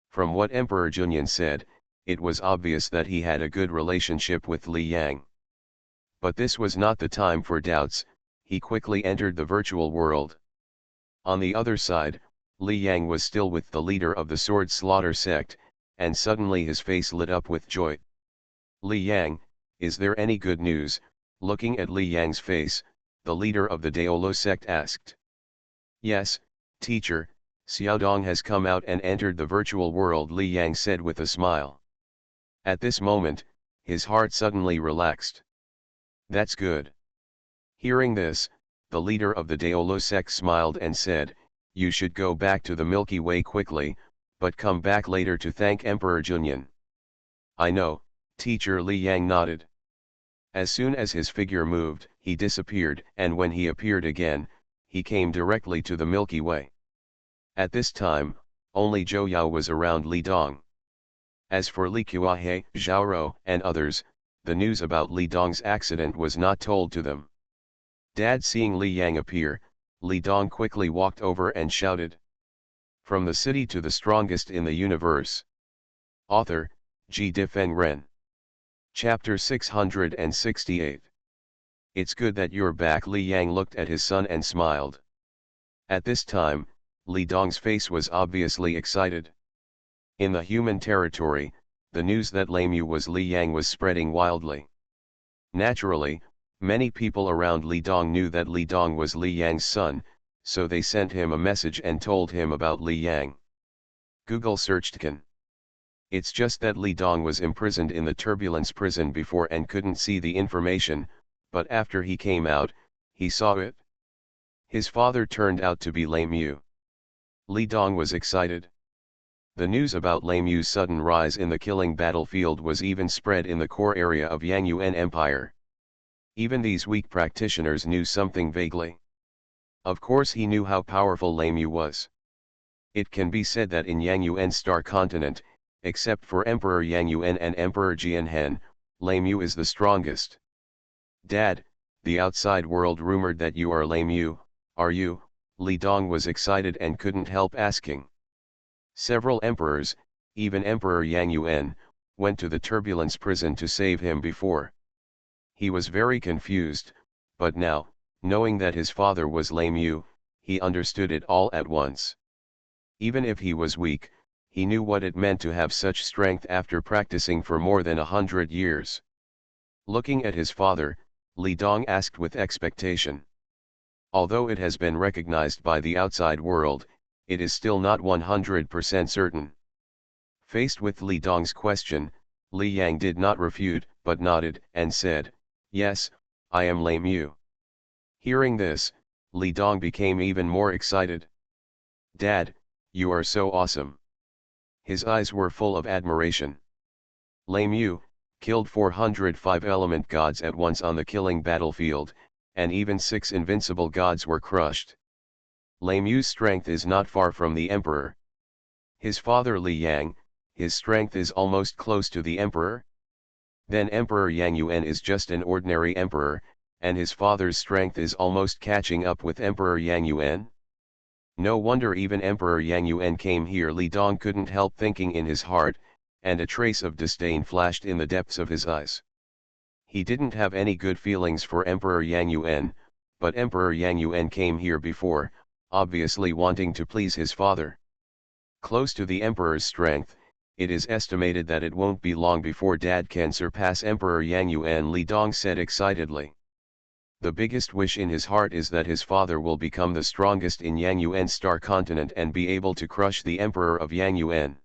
From what Emperor Junyan said, it was obvious that he had a good relationship with Li Yang. But this was not the time for doubts. He quickly entered the virtual world. On the other side, Li Yang was still with the leader of the Sword Slaughter sect, and suddenly his face lit up with joy. Li Yang, is there any good news? Looking at Li Yang's face, the leader of the Daolo sect asked. Yes, teacher, Xiaodong has come out and entered the virtual world, Li Yang said with a smile. At this moment, his heart suddenly relaxed. That's good. Hearing this, the leader of the Daolo sect smiled and said, you should go back to the Milky Way quickly, but come back later to thank Emperor Junyan. I know, teacher. Li Yang nodded. As soon as his figure moved, he disappeared, and when he appeared again, he came directly to the Milky Way. At this time, only Zhou Yao was around Li Dong. As for Li Kuahe, Zhao Rou, and others, the news about Li Dong's accident was not told to them. Dad, seeing Li Yang appear, Li Dong quickly walked over and shouted. From the city to the strongest in the universe. Author, Ji Difeng Ren. Chapter 668. It's good that you're back. Li Yang looked at his son and smiled. At this time, Li Dong's face was obviously excited. In the human territory, the news that Lame was Li Yang was spreading wildly. Naturally, many people around Li Dong knew that Li Dong was Li Yang's son, so they sent him a message and told him about Li Yang. Google searched Can. It's just that Li Dong was imprisoned in the turbulence prison before and couldn't see the information, but after he came out, he saw it. His father turned out to be Lame Yu. Li Dong was excited. The news about Lame Yu's sudden rise in the killing battlefield was even spread in the core area of Yang Yuan Empire. Even these weak practitioners knew something vaguely. Of course he knew how powerful Lame Yu was. It can be said that in Yang Yuan Star Continent, except for Emperor Yang Yuan and Emperor Jianhen, Lame Yu is the strongest. Dad, the outside world rumored that you are Lame Yu, are you? Li Dong was excited and couldn't help asking. Several emperors, even Emperor Yang Yuan, went to the turbulence prison to save him before. He was very confused, but now, knowing that his father was Lame Yu, he understood it all at once. Even if he was weak, he knew what it meant to have such strength after practicing for more than 100 years. Looking at his father, Li Dong asked with expectation. Although it has been recognized by the outside world, it is still not 100% certain. Faced with Li Dong's question, Li Yang did not refute, but nodded and said, "Yes, I am Lame Yu." Hearing this, Li Dong became even more excited. "Dad, you are so awesome." His eyes were full of admiration. Lame Yu killed 405 element gods at once on the killing battlefield, and even 6 invincible gods were crushed. Lame Yu's strength is not far from the emperor. His father Li Yang, his strength is almost close to the emperor. Then Emperor Yang Yuan is just an ordinary emperor, and his father's strength is almost catching up with Emperor Yang Yuan. No wonder even Emperor Yang Yuan came here. Li Dong couldn't help thinking in his heart, and a trace of disdain flashed in the depths of his eyes. He didn't have any good feelings for Emperor Yang Yuan, but Emperor Yang Yuan came here before, obviously wanting to please his father. Close to the emperor's strength, it is estimated that it won't be long before Dad can surpass Emperor Yang Yuan, Li Dong said excitedly. The biggest wish in his heart is that his father will become the strongest in Yang Yuan Star Continent and be able to crush the emperor of Yang Yuan.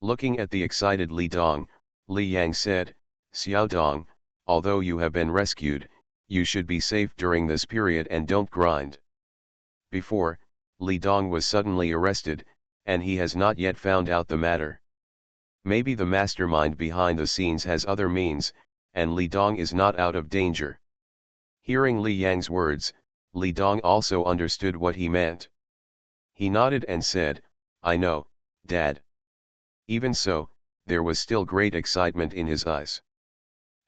Looking at the excited Li Dong, Li Yang said, "Xiao Dong, although you have been rescued, you should be safe during this period and don't grind." Before, Li Dong was suddenly arrested, and he has not yet found out the matter. Maybe the mastermind behind the scenes has other means, and Li Dong is not out of danger. Hearing Li Yang's words, Li Dong also understood what he meant. He nodded and said, "I know, Dad." Even so, there was still great excitement in his eyes.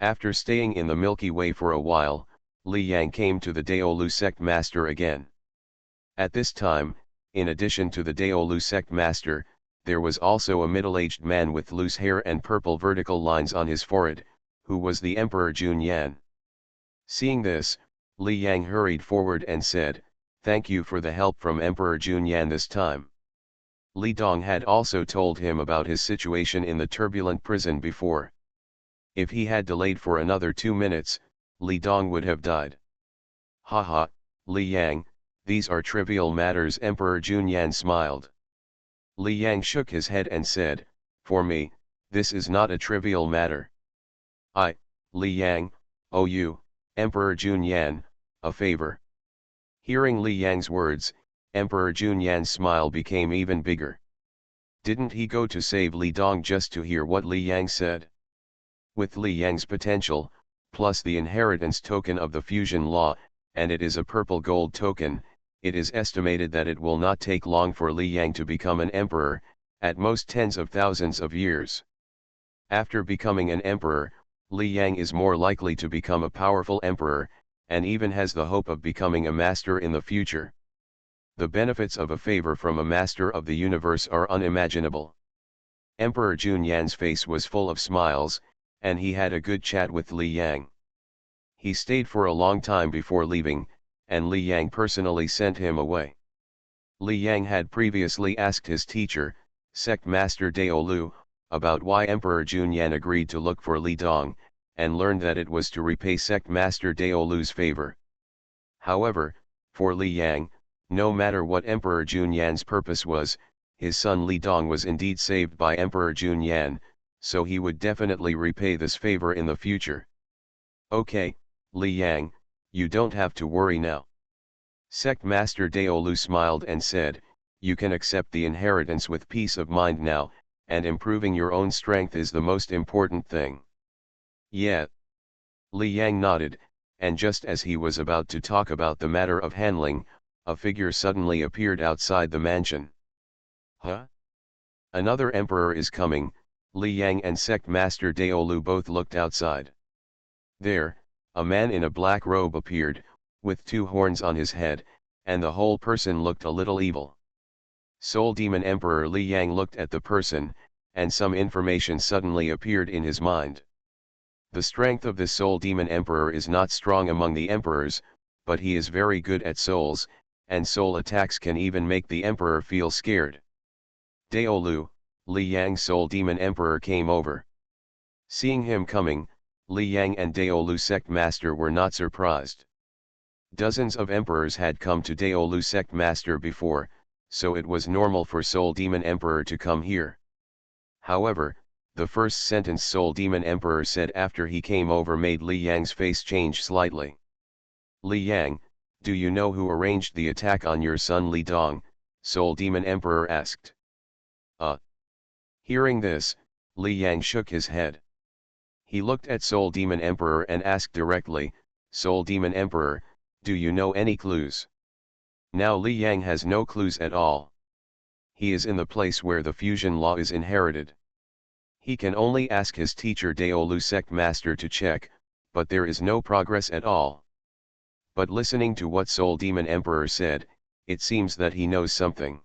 After staying in the Milky Way for a while, Li Yang came to the Daolu sect master again. At this time, in addition to the Daolu sect master, there was also a middle-aged man with loose hair and purple vertical lines on his forehead, who was the Emperor Junyan. Seeing this, Li Yang hurried forward and said, "Thank you for the help from Emperor Junyan this time." Li Dong had also told him about his situation in the turbulent prison before. If he had delayed for another 2 minutes, Li Dong would have died. "Haha, Li Yang, these are trivial matters." Emperor Junyan smiled. Li Yang shook his head and said, "For me, this is not a trivial matter. I, Li Yang, owe you, Emperor Junyan, a favor." Hearing Li Yang's words, Emperor Junyan's smile became even bigger. Didn't he go to save Li Dong just to hear what Li Yang said? With Li Yang's potential, plus the inheritance token of the fusion law, and it is a purple gold token, it is estimated that it will not take long for Li Yang to become an emperor, at most tens of thousands of years. After becoming an emperor, Li Yang is more likely to become a powerful emperor, and even has the hope of becoming a master in the future. The benefits of a favor from a master of the universe are unimaginable. Emperor Junyan's face was full of smiles, and he had a good chat with Li Yang. He stayed for a long time before leaving, and Li Yang personally sent him away. Li Yang had previously asked his teacher, Sect Master Dao Lu, about why Emperor Junyan agreed to look for Li Dong, and learned that it was to repay Sect Master Dao Lu's favor. However, for Li Yang, no matter what Emperor Junyan's purpose was, his son Li Dong was indeed saved by Emperor Junyan, so he would definitely repay this favor in the future. Okay, Li Yang, you don't have to worry now. Sect Master Dao Lu smiled and said, you can accept the inheritance with peace of mind now, and improving your own strength is the most important thing. Yeah. Li Yang nodded, and just as he was about to talk about the matter of handling, a figure suddenly appeared outside the mansion. Huh? Another emperor is coming. Li Yang and Sect Master Dao Lu both looked outside. There, a man in a black robe appeared, with two horns on his head, and the whole person looked a little evil. Soul Demon Emperor Li Yang looked at the person, and some information suddenly appeared in his mind. The strength of this Soul Demon Emperor is not strong among the emperors, but he is very good at souls, and soul attacks can even make the emperor feel scared. Dao Lu, Li Yang's Soul Demon Emperor came over. Seeing him coming, Li Yang and Dao Lu Sect Master were not surprised. Dozens of emperors had come to Dao Lu Sect Master before, so it was normal for Soul Demon Emperor to come here. However, the first sentence Soul Demon Emperor said after he came over made Li Yang's face change slightly. Li Yang, do you know who arranged the attack on your son Li Dong? Soul Demon Emperor asked. Hearing this, Li Yang shook his head. He looked at Soul Demon Emperor and asked directly, Soul Demon Emperor, do you know any clues? Now Li Yang has no clues at all. He is in the place where the fusion law is inherited. He can only ask his teacher Dao Lu Sect Master to check, but there is no progress at all. But listening to what Soul Demon Emperor said, it seems that he knows something.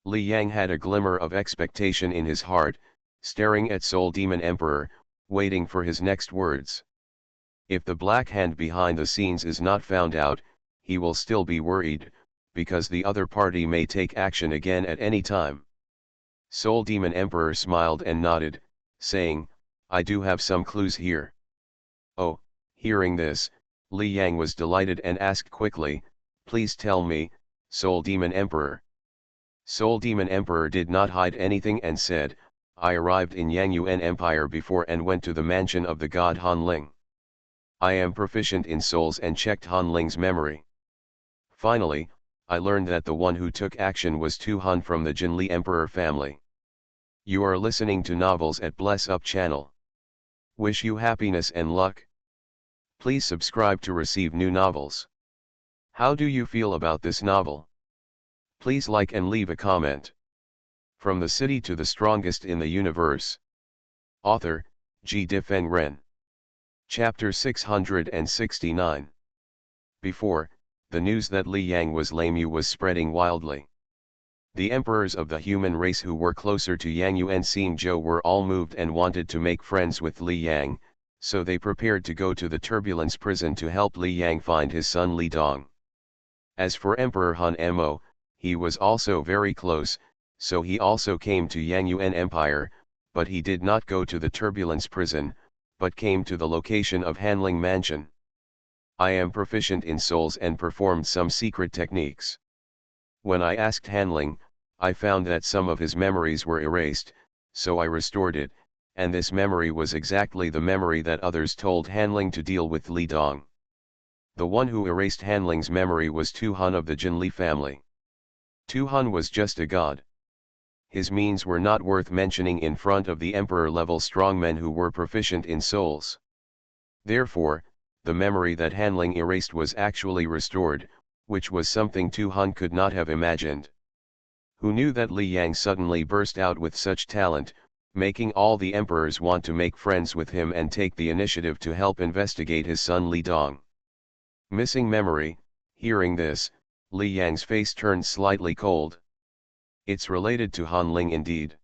Li Yang had a glimmer of expectation in his heart, staring at Soul Demon Emperor, waiting for his next words. If the black hand behind the scenes is not found out, he will still be worried, because the other party may take action again at any time. Soul Demon Emperor smiled and nodded, saying, I do have some clues here. Oh, hearing this, Li Yang was delighted and asked quickly, please tell me, Soul Demon Emperor. Soul Demon Emperor did not hide anything and said, I arrived in Yangyuan Empire before and went to the mansion of the god Han Ling. I am proficient in souls and checked Han Ling's memory. Finally, I learned that the one who took action was Tu Han from the Jinli Emperor family. You are listening to Novels at Bless Up channel. Wish you happiness and luck. Please subscribe to receive new novels. How do you feel about this novel? Please like and leave a comment. From the city to the strongest in the universe. Author, G. Difeng Ren. Chapter 669. Before, the news that Li Yang was lame was spreading wildly. The emperors of the human race who were closer to Yangyuan Xingzhou were all moved and wanted to make friends with Li Yang, so they prepared to go to the turbulence prison to help Li Yang find his son Li Dong. As for Emperor Han Mo, he was also very close, so he also came to Yangyuan Empire, but he did not go to the turbulence prison, but came to the location of Hanling Mansion. I am proficient in souls and performed some secret techniques. When I asked Hanling, I found that some of his memories were erased, so I restored it, and this memory was exactly the memory that others told Hanling to deal with Li Dong. The one who erased Hanling's memory was Tu Han of the Jinli family. Tu Han was just a god. his means were not worth mentioning in front of the emperor-level strongmen who were proficient in souls. Therefore, the memory that Han Ling erased was actually restored, which was something Tu Han could not have imagined. Who knew that Li Yang suddenly burst out with such talent, making all the emperors want to make friends with him and take the initiative to help investigate his son Li Dong. Missing memory. Hearing this, Li Yang's face turned slightly cold. It's related to Han Ling indeed.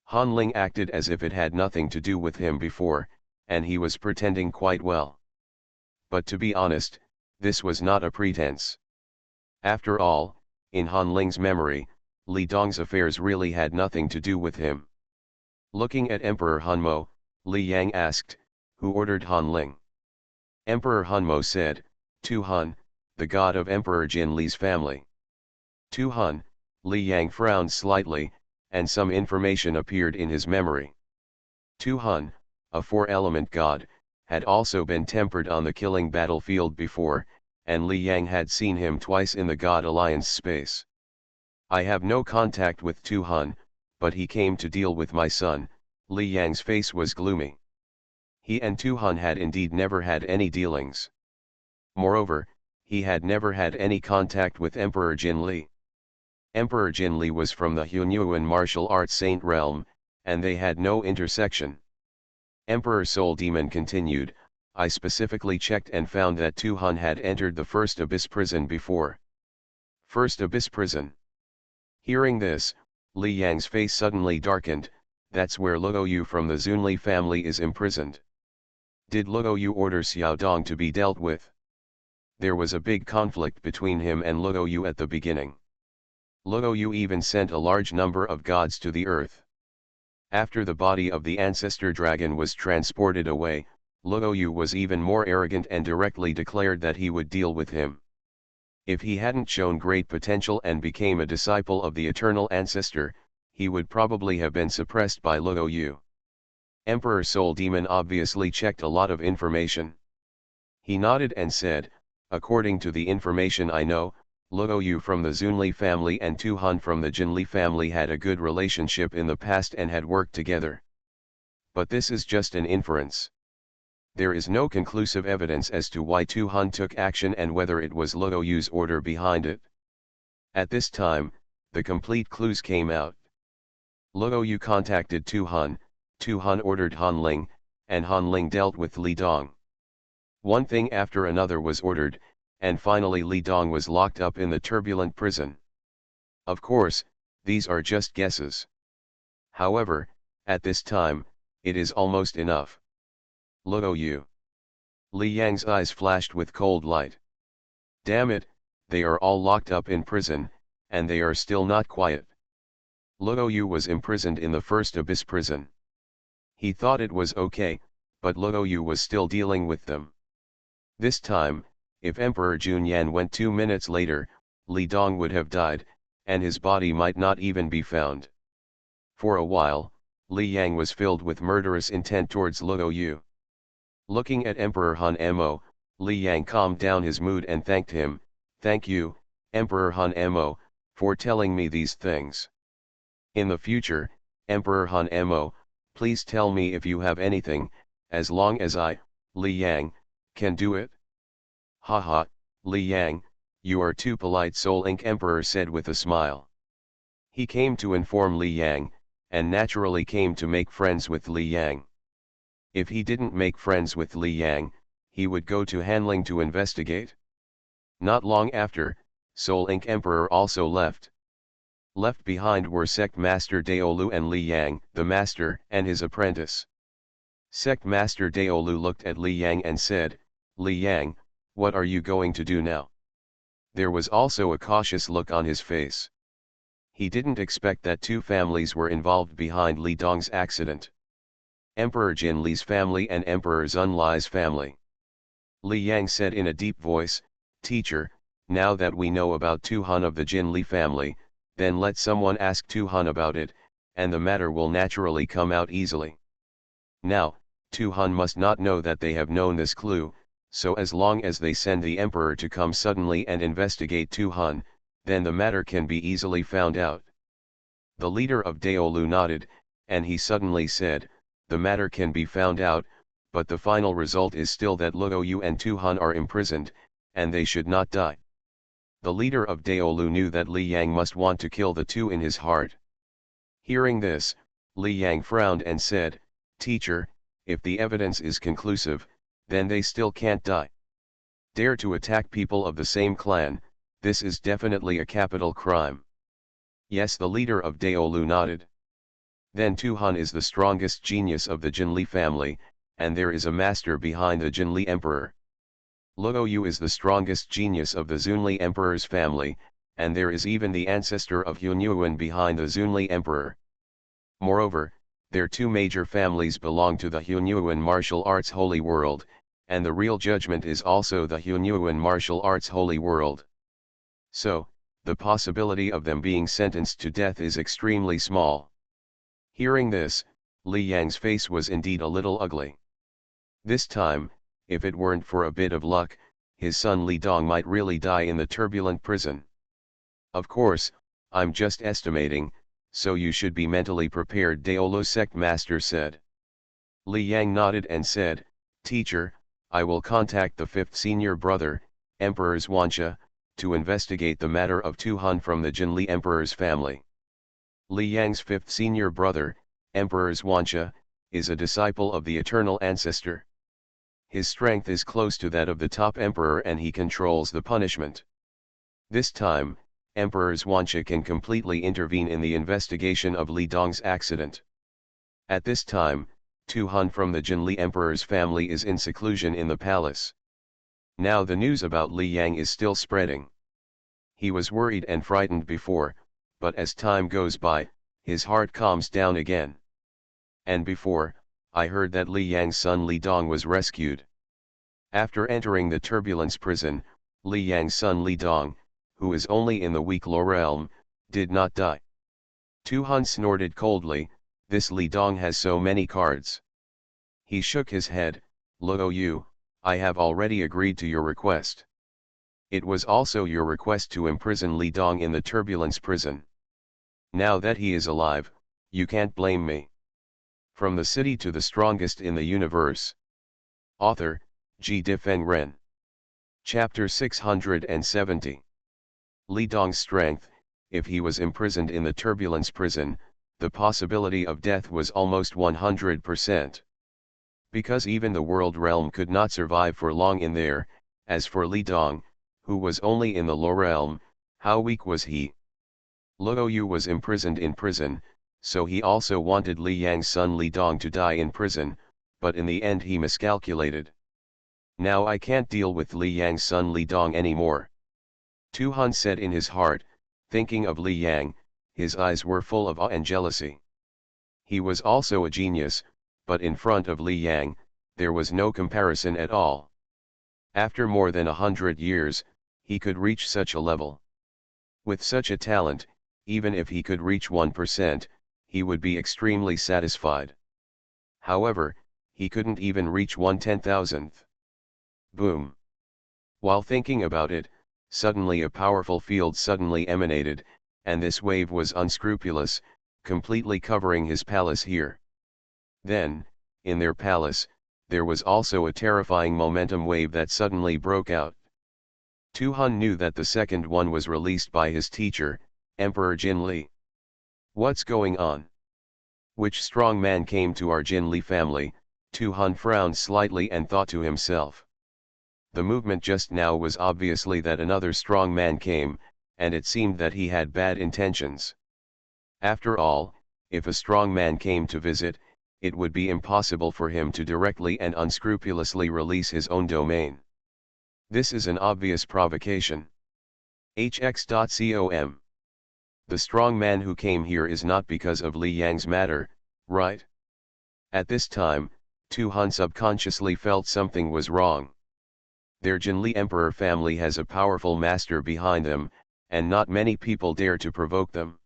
Han Ling acted as if it had nothing to do with him before, and he was pretending quite well. But to be honest, this was not a pretense. After all, in Han Ling's memory, Li Dong's affairs really had nothing to do with him. Looking at Emperor Hanmo, Li Yang asked, "Who ordered Han Ling?" Emperor Hanmo said, "Tu Han, the god of Emperor Jin Li's family." Tu Han. Li Yang frowned slightly, and some information appeared in his memory. Tu Han, a four-element god, had also been tempered on the killing battlefield before, and Li Yang had seen him twice in the God Alliance space. "I have no contact with Tu Han, but he came to deal with my son." Li Yang's face was gloomy. He and Tu Han had indeed never had any dealings. Moreover, he had never had any contact with Emperor Jin Li. Emperor Jin Li was from the Hunyuan martial arts saint realm, and they had no intersection. Emperor Soul Demon continued, "I specifically checked and found that Tu Han had entered the First Abyss prison before." First Abyss prison. Hearing this, Li Yang's face suddenly darkened. That's where Luo Yu from the Zunli family is imprisoned. Did Luo Yu order Xiao Dong to be dealt with? There was a big conflict between him and Luo Yu at the beginning. Luo Yu even sent a large number of gods to the earth. After the body of the ancestor dragon was transported away, Luo Yu was even more arrogant and directly declared that he would deal with him. If he hadn't shown great potential and became a disciple of the eternal ancestor, he would probably have been suppressed by Luo Yu. Emperor Soul Demon obviously checked a lot of information. He nodded and said, "According to the information I know, Luo Yu from the Zunli family and Tu Han from the Jinli family had a good relationship in the past and had worked together. But this is just an inference. There is no conclusive evidence as to why Tu Han took action and whether it was Luo Yu's order behind it. At this time, the complete clues came out. Luo Yu contacted Tu Han ordered Han Ling, and Han Ling dealt with Li Dong. One thing after another was ordered, and finally Li Dong was locked up in the turbulent prison. Of course, these are just guesses. However, at this time, it is almost enough. Luo Yu. Li Yang's eyes flashed with cold light. Damn it, they are all locked up in prison, and they are still not quiet. Luo Yu was imprisoned in the First Abyss prison. He thought it was okay, but Luo Yu was still dealing with them. This time, if Emperor Junyan went 2 minutes later, Li Dong would have died, and his body might not even be found. For a while, Li Yang was filled with murderous intent towards Luo Yu. Looking at Emperor Han Mo, Li Yang calmed down his mood and thanked him. "Thank you, Emperor Han Mo, for telling me these things. In the future, Emperor Han Mo, please tell me if you have anything, as long as I, Li Yang, can do it." "Haha, Li Yang, you are too polite," Soul Inc. Emperor said with a smile. He came to inform Li Yang, and naturally came to make friends with Li Yang. If he didn't make friends with Li Yang, he would go to Hanling to investigate. Not long after, Soul Inc. Emperor also left. Left behind were Sect Master Daolu and Li Yang, the master, and his apprentice. Sect Master Daolu looked at Li Yang and said, "Li Yang, what are you going to do now?" There was also a cautious look on his face. He didn't expect that two families were involved behind Li Dong's accident. Emperor Jin Li's family and Emperor Zun Li's family. Li Yang said in a deep voice, "Teacher, now that we know about Tu Han of the Jin Li family, then let someone ask Tu Han about it, and the matter will naturally come out easily. Now, Tu Han must not know that they have known this clue, so as long as they send the Emperor to come suddenly and investigate Tu Han, then the matter can be easily found out." The leader of Daolu nodded, and he suddenly said, "The matter can be found out, but the final result is still that Luoyu and Tu-hun are imprisoned, and they should not die." The leader of Daolu knew that Li Yang must want to kill the two in his heart. Hearing this, Li Yang frowned and said, "Teacher, if the evidence is conclusive, then they still can't die. Dare to attack people of the same clan, this is definitely a capital crime." Yes, the leader of Daolu nodded. Then Tu-hun is the strongest genius of the Jinli family, and there is a master behind the Jinli emperor. Luoyu is the strongest genius of the Zunli emperor's family, and there is even the ancestor of Hunyuan behind the Zunli emperor. Moreover, their two major families belong to the Hunyuan martial arts holy world, and the real judgment is also the Hunyuan martial arts holy world. So, the possibility of them being sentenced to death is extremely small. Hearing this, Li Yang's face was indeed a little ugly. This time, if it weren't for a bit of luck, his son Li Dong might really die in the turbulent prison. Of course, I'm just estimating, so you should be mentally prepared, Daolo sect master said. Li Yang nodded and said, "Teacher, I will contact the fifth senior brother, Emperor Zhuanxia, to investigate the matter of Tu-hun from the Jinli emperor's family." Li Yang's fifth senior brother, Emperor Zhuanxia, is a disciple of the eternal ancestor. His strength is close to that of the top emperor and he controls the punishment. This time, Emperor Zhuanxia can completely intervene in the investigation of Li Dong's accident. At this time, Tu-hun from the Jinli emperor's family is in seclusion in the palace. Now the news about Li Yang is still spreading. He was worried and frightened before, but as time goes by, his heart calms down again. "And before, I heard that Li Yang's son Li Dong was rescued." After entering the turbulence prison, Li Yang's son Li Dong, who is only in the weak low realm, did not die. Tu-hun snorted coldly, "This Li Dong has so many cards." He shook his head, "Luoyu, I have already agreed to your request. It was also your request to imprison Li Dong in the turbulence prison. Now that he is alive, you can't blame me." From the City to the Strongest in the Universe. Author, Ji Difeng Ren. Chapter 670. Li Dong's strength. If he was imprisoned in the turbulence prison, the possibility of death was almost 100%. Because even the world realm could not survive for long in there. As for Li Dong, who was only in the low realm, how weak was he? Luoyu was imprisoned in prison, so he also wanted Li Yang's son Li Dong to die in prison, but in the end he miscalculated. "Now I can't deal with Li Yang's son Li Dong anymore," Tu-hun said in his heart, thinking of Li Yang. His eyes were full of awe and jealousy. He was also a genius, but in front of Li Yang, there was no comparison at all. After more than 100 years, he could reach such a level. With such a talent, even if he could reach 1%, he would be extremely satisfied. However, he couldn't even reach 1/10,000th. Boom! While thinking about it, suddenly a powerful field suddenly emanated, and this wave was unscrupulous, completely covering his palace here. Then, in their palace, there was also a terrifying momentum wave that suddenly broke out. Tu-hun knew that the second one was released by his teacher, Emperor Jinli. What's going on? Which strong man came to our Jinli family? Tu-hun frowned slightly and thought to himself. The movement just now was obviously that another strong man came, and it seemed that he had bad intentions. After all, if a strong man came to visit, it would be impossible for him to directly and unscrupulously release his own domain. This is an obvious provocation. HX.com. The strong man who came here is not because of Li Yang's matter, right? At this time, Tu-hun subconsciously felt something was wrong. Their Jinli Emperor family has a powerful master behind them, and not many people dare to provoke them.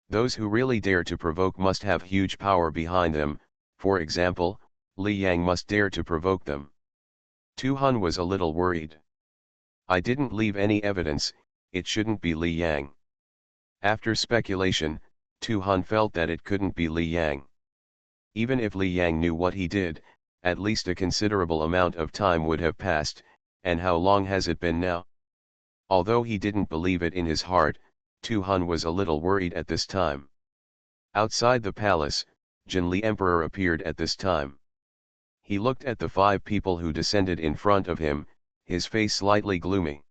Those who really dare to provoke must have huge power behind them. For example, Li Yang must dare to provoke them. Tu-hun was a little worried. "I didn't leave any evidence, it shouldn't be Li Yang." After speculation, Tu Han felt that it couldn't be Li Yang. Even if Li Yang knew what he did, at least a considerable amount of time would have passed, and how long has it been now? Although he didn't believe it in his heart, Tu Han was a little worried at this time. Outside the palace, Jinli Emperor appeared at this time. He looked at the 5 people who descended in front of him, his face slightly gloomy.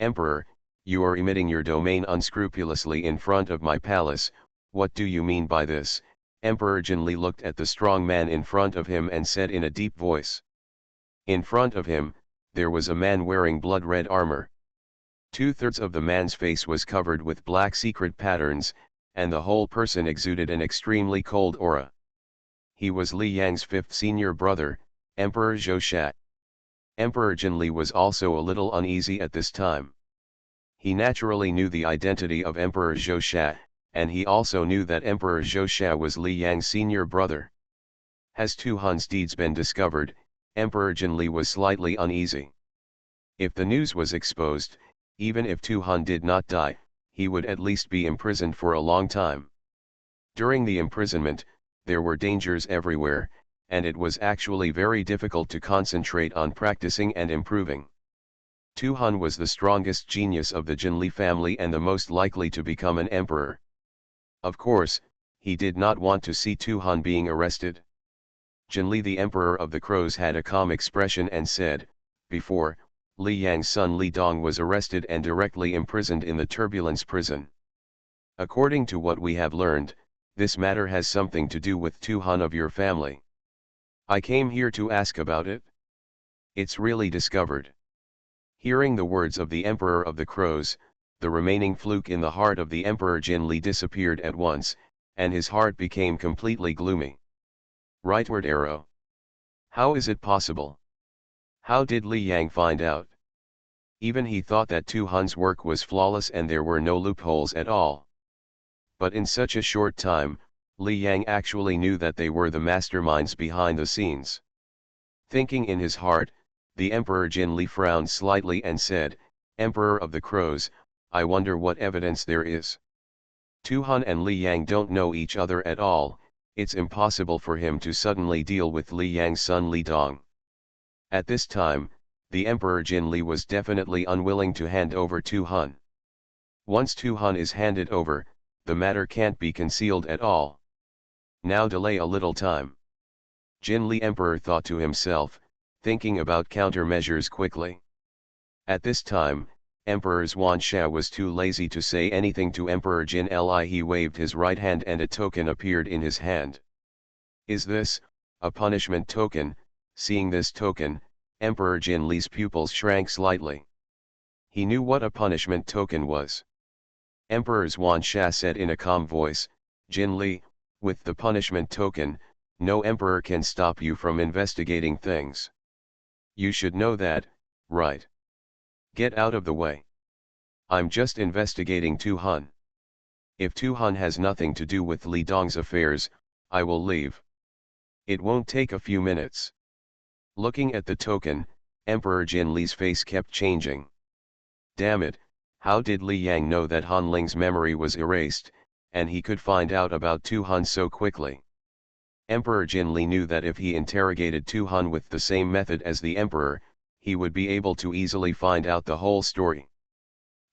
Emperor, you are emitting your domain unscrupulously in front of my palace, what do you mean by this? Emperor Jinli looked at the strong man in front of him and said in a deep voice. In front of him, there was a man wearing blood-red armor. 2/3 of the man's face was covered with black secret patterns, and the whole person exuded an extremely cold aura. He was Li Yang's 5th senior brother, Emperor Zhou Sha. Emperor Jinli was also a little uneasy at this time. He naturally knew the identity of Emperor Zhou Sha, and he also knew that Emperor Zhou Sha was Li Yang's senior brother. Has Tu Han's deeds been discovered? Emperor Jinli was slightly uneasy. If the news was exposed, even if Tu Han did not die, he would at least be imprisoned for a long time. During the imprisonment, there were dangers everywhere, and it was actually very difficult to concentrate on practicing and improving. Tu Han was the strongest genius of the Jinli family and the most likely to become an emperor. Of course, he did not want to see Tu Han being arrested. Jinli the Emperor of the Crows had a calm expression and said, before, Li Yang's son Li Dong was arrested and directly imprisoned in the Turbulence prison. According to what we have learned, this matter has something to do with Tu Han of your family. I came here to ask about it. It's really discovered. Hearing the words of the Emperor of the Crows, the remaining fluke in the heart of the Emperor Jinli disappeared at once, and his heart became completely gloomy. Rightward arrow. How is it possible? How did Li Yang find out? Even he thought that Tu Han's work was flawless and there were no loopholes at all. But in such a short time, Li Yang actually knew that they were the masterminds behind the scenes. Thinking in his heart, the Emperor Jinli frowned slightly and said, Emperor of the Crows, I wonder what evidence there is. Tu Han and Li Yang don't know each other at all, it's impossible for him to suddenly deal with Li Yang's son Li Dong. At this time, the Emperor Jinli was definitely unwilling to hand over Tu Han. Once Tu Han is handed over, the matter can't be concealed at all. Now delay a little time. Jinli Emperor thought to himself, thinking about countermeasures quickly. At this time, Emperor Xuan Sha was too lazy to say anything to Emperor Jin Li. He waved his right hand and a token appeared in his hand. Is this a punishment token? Seeing this token, Emperor Jin Li's pupils shrank slightly. He knew what a punishment token was. Emperor Xuan Sha said in a calm voice, Jin Li, with the punishment token, no emperor can stop you from investigating things. You should know that, right? Get out of the way. I'm just investigating Tu Han. If Tu Han has nothing to do with Li Dong's affairs, I will leave. It won't take a few minutes. Looking at the token, Emperor Jin Li's face kept changing. Damn it, how did Li Yang know that Han Ling's memory was erased, and he could find out about Tu Han so quickly? Emperor Jin Li knew that if he interrogated Tu Han with the same method as the Emperor, he would be able to easily find out the whole story.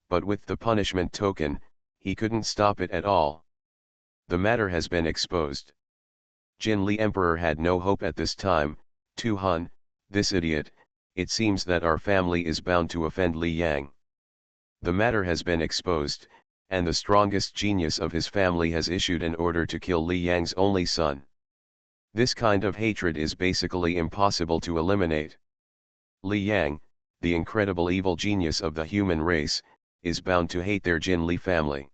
But with the punishment token, he couldn't stop it at all. The matter has been exposed. Jin Li Emperor had no hope at this time. Tu Han, this idiot, it seems that our family is bound to offend Li Yang. The matter has been exposed, and the strongest genius of his family has issued an order to kill Li Yang's only son. This kind of hatred is basically impossible to eliminate. Li Yang, the incredible evil genius of the human race, is bound to hate their Jin Li family.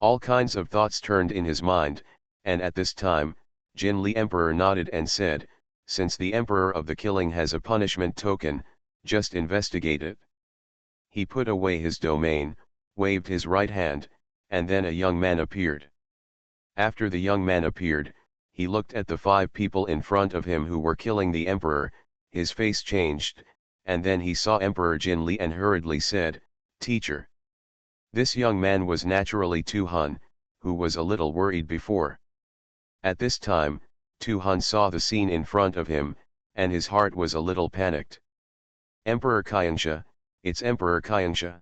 All kinds of thoughts turned in his mind, and at this time, Jin Li Emperor nodded and said, since the Emperor of the Killing has a punishment token, just investigate it. He put away his domain, waved his right hand, and then a young man appeared. After the young man appeared, he looked at the 5 people in front of him who were killing the Emperor, his face changed, and then he saw Emperor Jin Li and hurriedly said, Teacher. This young man was naturally Tu Han, who was a little worried before. At this time, Tu Han saw the scene in front of him, and his heart was a little panicked. Emperor Qiansha, it's Emperor Qiansha.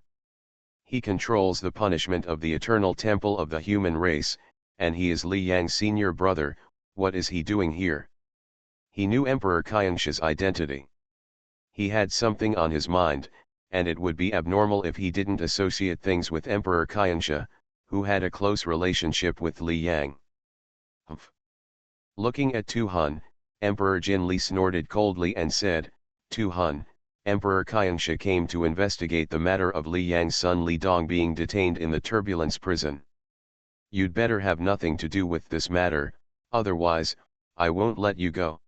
He controls the punishment of the eternal temple of the human race, and he is Li Yang's senior brother. What is he doing here? He knew Emperor Qiansha's identity. He had something on his mind, and it would be abnormal if he didn't associate things with Emperor Qiansha, who had a close relationship with Li Yang. Humph. Looking at Tu Han, Emperor Jin Li snorted coldly and said, Tu Han, Emperor Qiansha came to investigate the matter of Li Yang's son Li Dong being detained in the turbulence prison. You'd better have nothing to do with this matter, otherwise, I won't let you go.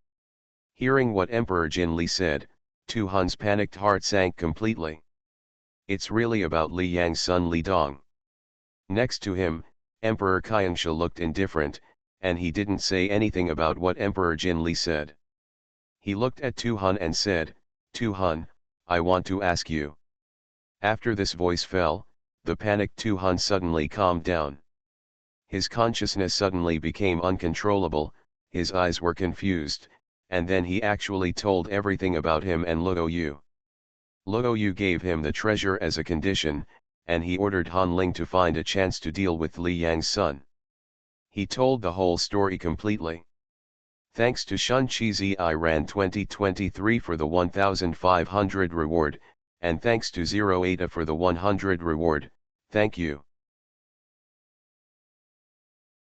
Hearing what Emperor Jin Li said, Tu Han's panicked heart sank completely. It's really about Li Yang's son Li Dong. Next to him, Emperor Qiansha looked indifferent, and he didn't say anything about what Emperor Jin Li said. He looked at Tu Han and said, Tu Han, I want to ask you. After this voice fell, the panicked Tu Han suddenly calmed down. His consciousness suddenly became uncontrollable, his eyes were confused, and then he actually told everything about him and Luo Yu. Luo Yu gave him the treasure as a condition, and he ordered Han Ling to find a chance to deal with Li Yang's son. He told the whole story completely. Thanks to Shun Chi Zi ran 2023 for the 1500 reward, and thanks to 08A for the 100 reward, thank you.